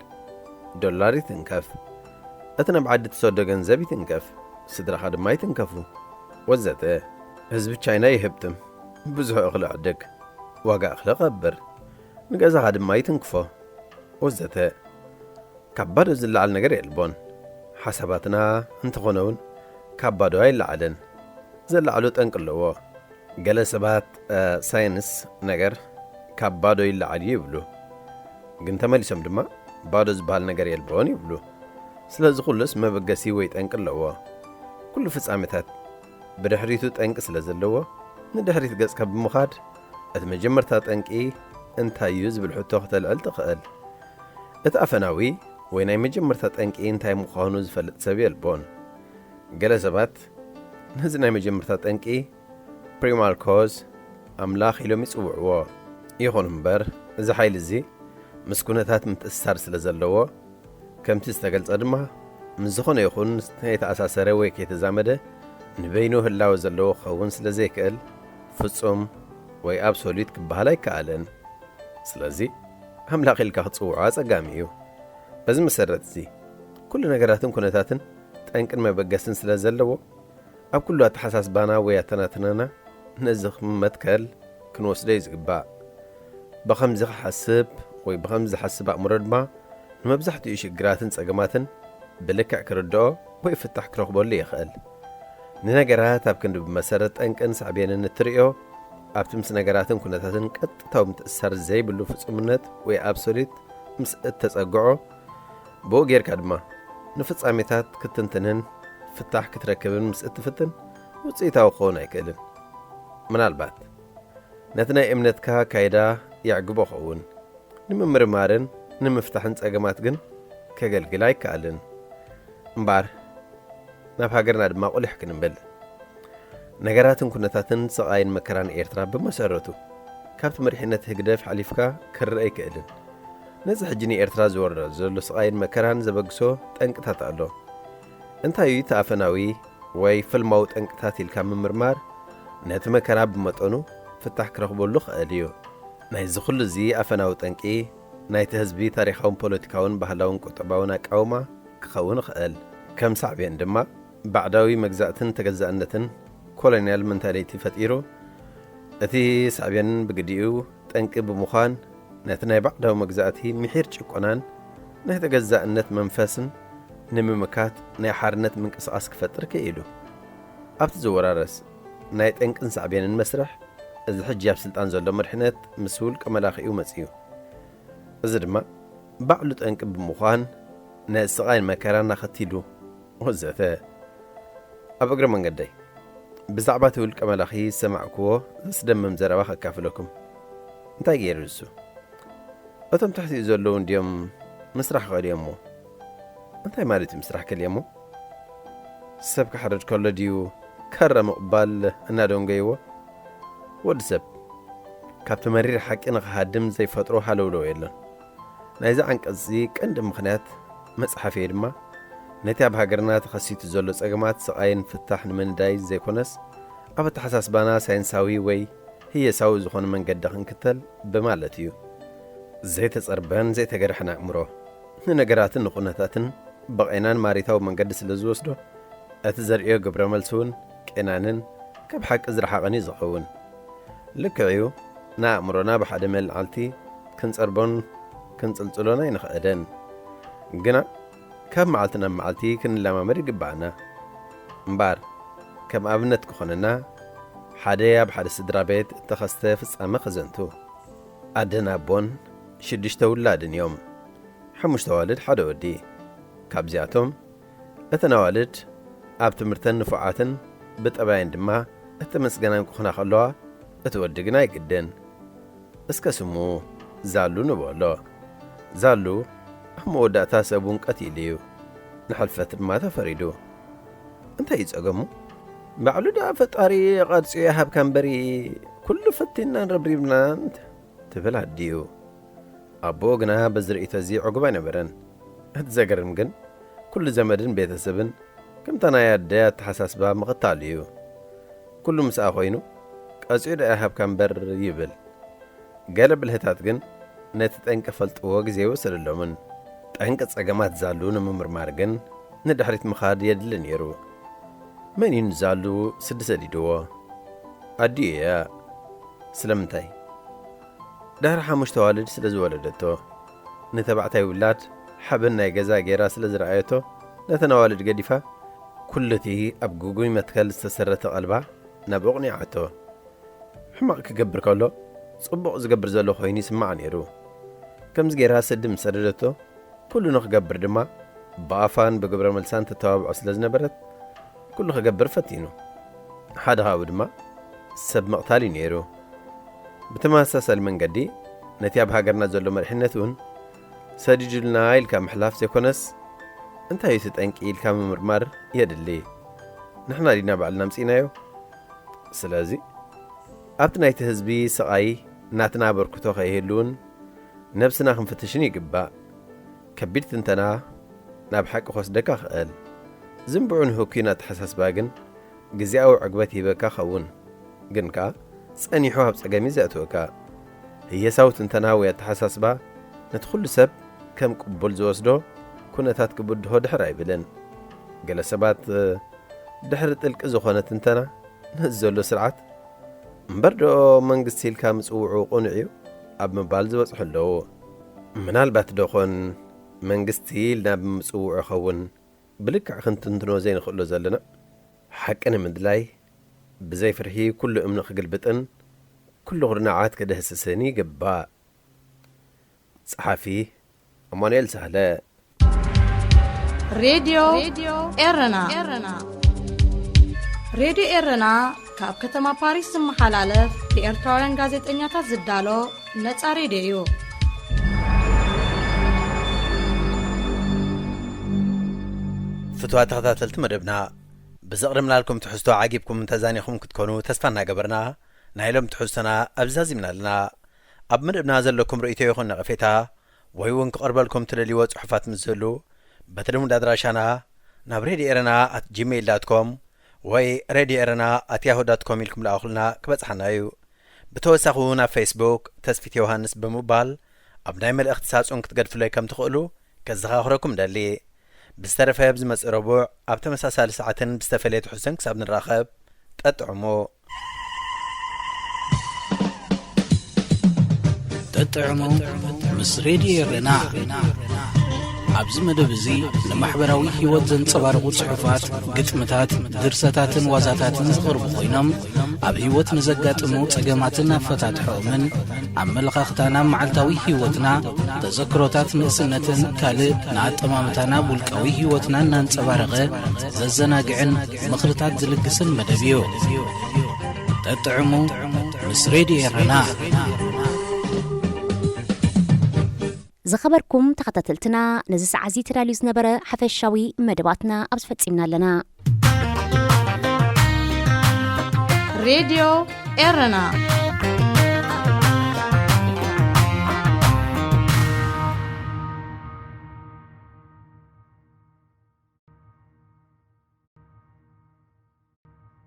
Speaker 5: دولاري تنكف أتنا بعد تصدق جنزبي تنكف سدرا خاد ما يتنكفو وزته حزب تشاينا يهبتم بزح أخلع عدك واقع أخلع قبر نجازا خاد ما يتنكفو وزته كبر زل على نجري البون حساباتنا انتقونون كبادو هاي اللعلن زل علو تنقلوا قال سبات ساينس نجر كبادو يلعل يبلو قنت مالي سمدما بادو زبال نجر يلبون يبلو ስለዚ ኩሉስ መበገሲ ወይ ጠንቂ ኣለዎ ኩሉ ፍጻሜታት ብድሕሪቱ ጠንቂ ስለ ዘለዎ ንድሕሪት ገጽካ ብምኻድ እቲ መጀመርታ ጠንቂ እንታይ እዩ ዝብል ሕቶ ክተልዕል ትኽእል እቲ ኣፈናዊ ወይ ናይ መጀመርታ ጠንቂ እንታይ ምዃኑ ዝፈልጥ ሰብ የልቦን ገለ ሰባት ነዚ ናይ መጀመርታ ጠንቂ ፕሪማል ኮዝ ኣምላኽ ኢሎም ይጽውዕዎ ይኹን እምበር እዚ ሓይሊ እዚ ምስ ኩነታት ምትእስሳር ስለ ዘለዎ ከምቲ ዝተገልጸ ድማ ምስ ዝኾነ ይኹን ናይ ተኣሳሰረ ወይ ከይተዛመደ ንበይኑ ህላወ ዘለዎ ክኸውን ስለ ዘይክእል ፍጹም ወይ ኣብሶሉት ክበሃል ኣይከኣለን ስለዚ ኣምላኽ ኢልካ ክትጽውዖ ኣጸጋሚ እዩ በዚ መሰረት እዚ ኩሉ ነገራትን ኩነታትን ጠንቅን መበገስን ስለ ዘለዎ ኣብ ኩሉ ኣተሓሳስባና ወይ ኣተናትናና ነዚ መትከል ክንወስዶ እዩ ዝግባእ ብኸምዚ ክሓስብ ወይ ብኸምዚ ዝሓስብ ኣእምሮ ድማ ንመብዛሕትኡ ሽግራትን ጸገማትን ብልክዕ ክርድኦ ወይ ፍታሕ ክረኽበሉ ይኽእል ንነገራት ኣብ ክንዲ ብመሰረት ጠንቅን ሳዕቤንን እትርእዮ ኣብቲ ምስ ነገራትን ኩነታትን ቀጥታዊ ምትእስሳር ዘይብሉ ፍጹምነት ወይ ኣብሶሉት ምስ እተጸግዖ ብኡ ጌርካ ድማ ንፍጻሜታት ክትንትንን ፍታሕ ክትረክብን ምስ እትፍትን ውፅኢታዊ ክኸውን ኣይክእልን ምናልባት ነቲ ናይ እምነትካ ካይዳ ያዕግቦ ኸውን ንምምርማርን ንምፍታሕን ጸገማት ግን ከገልግል ኣይከኣልን እምበር ናብ ሃገርና ድማ ቁልሕ ክንብል ነገራትን ኩነታትን ስቓይን መከራን ኤርትራ ብመሰረቱ ካብቲ መሪሕነት ህግደፍ ሓሊፍካ ክርአ ኣይክእልን ነዚ ሕጂ ንኤርትራ ዝወረደ ዘሎ ስቓይን መከራን ዘበግሶ ጠንቅታት ኣሎ እንታይ እዩ ተኣፈናዊ ወይ ፍልማዊ ጠንቅታት ኢልካ ምምርማር ነቲ መከራ ብመጠኑ ፍታሕ ክረኽበሉ ክእል እዩ ናይዚ ኩሉ እዚ ኣፈናዊ ጠንቂ ናይቲ ህዝቢ ታሪኻውን ፖለቲካውን ባህላውን ቁጠባውን ኣቃውማ ክኸውን ክእል ከም ሳዕቤን ድማ ባዕዳዊ መግዛእትን ተገዛእነትን ኮሎኒያል መንታሊቲ ፈጢሩ እቲ ሳዕቤን ብግዲኡ ጠንቂ ብምዃን ነቲ ናይ ባዕዳዊ መግዛእቲ ምሒር ጭቆናን ናይ ተገዛእነት መንፈስን ንምምካት ናይ ሓርነት ምንቅስቓስ ክፈጥር ክኢሉ ኣብቲ ዝወራረስ ናይ ጠንቅን ሳዕቤንን መስርሕ እዚ ሕጂ ኣብ ስልጣን ዘሎ መሪሕነት ምስ ውልቀ መላኺኡ መጺኡ እዚ ድማ ባዕሉ ጠንቂ ብምዃን ናይ ስቓይን መከራን ናኸቲሉ ወዘተ ኣብ እግሪ መንገደይ ብዛዕባ እቲ ውልቀ መላኺ ዝሰማዕክዎ ዝስደምም ዘረባ ከካፍለኩም እንታይ ገይሩ እሱ እቶም ትሕቲኡ ዘለዉ እንዲኦም ምስራሕ ኸልዮሞ እንታይ ማለት እዩ ምስራሕ ከልዮሞ ሰብ ክሓርድ ከሎ ድዩ ከረ ምቕባል እናደንገይዎ ወዲ ሰብ ካብቲ መሪር ሓቂ ንኽሃድም ዘይፈጥሮ ሃለውለዎ የለን ናይዚ ዓንቀጽ ቀንዲ ምኽንያት መጽሓፍ እየ ድማ ነቲ ኣብ ሃገርና ተኸሲቱ ዘሎ ጸገማት ስቓይን ፍታሕ ንምንዳይ ዘይኮነስ ኣብ ኣተሓሳስባና ሳይንሳዊ ወይ ህየሳዊ ዝኾነ መንገዲ ክንክተል ብማለት እዩ ዘይተጸርበን ዘይተገርሕን ኣእምሮ ንነገራትን ንኹነታትን በቐይናን ማሪታዊ መንገዲ ስለ ዝወስዶ እቲ ዘርእዮ ግብረ መልሲ እውን ቄናንን ካብ ሓቂ ዝረሓቐን እዩ ዝኸውን ልክዕዩ ንኣእምሮና ብሓደ መልዓልቲ ክንጸርቦን ክንጽልጽሎን ኣይንኽእደን ግና ካብ መዓልቲ ናብ መዓልቲ ክንለማመድ ይግባአና እምበር ከም ኣብነት ክኾነና ሓደ ኣብ ሓደ ስድራ ቤት እተኸስተ ፍጻመ ኽዘንቱ ኣደን ኣቦን 6 ውላድን እዮም 5 ኣዋልድ ሓደ ወዲ ካብዚኣቶም እተን ኣዋልድ ኣብ ትምህርተን ንፉዓትን ብጠባየን ድማ እተመስገናን ክኾና ከለዋ እቲ ወዲ ግን ኣይግደን እስከ ስሙ ዛሉ ንበሎ ዛሉ ኣብ መወዳእታ ሰቡን ቀቲሉ እዩ ንሕልፈት ድማ ተፈሪዱ እንታይ ይጸገሙ ባዕሉ ዳ ፈጣሪ ቐርፂ ሃብካ እምበሪ ኩሉ ፈቲናን ረብሪብናን ትብል ኣዲኡ ኣቦ ግና በዝርእቶ እዚ ዕጉብ ኣይነበረን እቲ ዘገርም ግን ኩሉ ዘመድን ቤተሰብን ከምታ ናይ ኣደይ ኣተሓሳስባ ምኽታል እዩ ኩሉ ምስኣ ኾይኑ ቀፂኡ ዳ ሃብካ እምበር ይብል ገለ ብልህታት ግን ነቲ ጠንቂ ፈልጥዎ ግዜ ይወሰደሎምን ጠንቂ ጸገማት ዛሉ ንምምርማር ግን ንድሕሪት ምኻድ የድሊ ነይሩ መን እዩ ንዛሉ ስዲ ሰዲድዎ ኣዲኡ እያ ስለምንታይ ድሕሪ 5 ኣዋልድ ስለ ዝወለደቶ ንተባዕታይ ውላድ ሓበን ናይ ገዛ ጌራ ስለ ዝረኣየቶ ነተን ኣዋልድ ገዲፋ ኩሉ እቲ ኣብ ጉጉይ መትከል ዝተሰረተ ቐልባ ናብ ኣቕኒዓቶ ሕማቕ ክገብር ከሎ ጽቡቕ ዝገብር ዘሎ ኾይኑ ይስማዕ ነይሩ ከምዚ ጌራ ስዲ ምስ ሰደደቶ ኩሉ ንኽገብር ድማ بآفان بقبر ملسان تتوابع سلزنا برد كل خقبر فتينو حد هاود ما سب مقتالي نيرو بتماسس المنقدي نتياب هاقرنا زلو مرحنتون سادجلنا إلكا محلاف سيكونس انت هيست انك إلكا ممرمار يدلي نحنا لينا بعلنا مسينايو سلازي أبتنا يتهزبي سقاي ناتنا بركتو خيهلون نفسنا خنفتشني قبا كبيرت انتنا ناب حق خصدك خقل زنبعون هوكينا تحسس باقن قزياو عقبتي بكا خون قنكا سأنيحوها بسقامي زاتوكا هي ساوت انتناوية تحسس با ندخل سب كم قبول زوسدو كنا تاتكبود هو دحر عيبلن قال سبات دحر تلك زخونة انتنا نزلو سرعات مبردو منقستيل كامس اوعو قنعيو اب مبال زوص حلو منال بات دوخون منقستيل ناب مسوعو خون بلك خنتنتنو زين خلو زلنا حقنا مدلاي بزي فرحي كل امن خقلبتن كل غرناعات كده هسساني قباء صحافي أمانيل سهلة
Speaker 6: راديو إرنا راديو إرنا كاب كتما باريس محلالف لإرتوران غازت إنياتا زدالو نتا راديو
Speaker 5: فتوات تغطاتلت مدبنا بزقرمنا لكم تحستو عاقبكم تزانيكم كتكونوا تسفانا قبرنا نايلم تحسنا أبزازي من لنا أب مدبنا زلكم رؤيتو يخون نغفيتا ويوان كقربالكم تلالي وصحفات مزلو بتلمو دادراشانا نابريدي إرنا @gmail.com وي رادي إرنا @yahoo.com لكم لأخلنا كبتحنايو بتوسخونا فيسبوك تسفيت يوهانس بموبال أبنايم الاختصاص انك تقدفلو كم تقولو كزغاخركم دالي بسترفة بزمس ربوع أبتمساسال ساعتين بستفليت حسن كساب نراخب تطعمو
Speaker 3: مس راديو إرنا عبز مدبزي لمحبراوي هيوت زنصبارغو صحفات قطمتات درستاتن وازاتاتن زغرب خوينم عب هيوت نزقاتمو صقماتنا فتاتحو من عملقاختانا معلتاوي هيوتنا تذكروتات مقسنتن كالب نعطمامتانا بولقاوي هيوتنا نانصبارغه ززناقعن مخرطات زلقسن مدبيو تطعمو مس راديو إرنا
Speaker 2: زخبركم تخطتلتنا نزس عزي تراليو زنبرة حفشاوي مدباتنا أبس فتسيمنا لنا
Speaker 6: راديو إرنا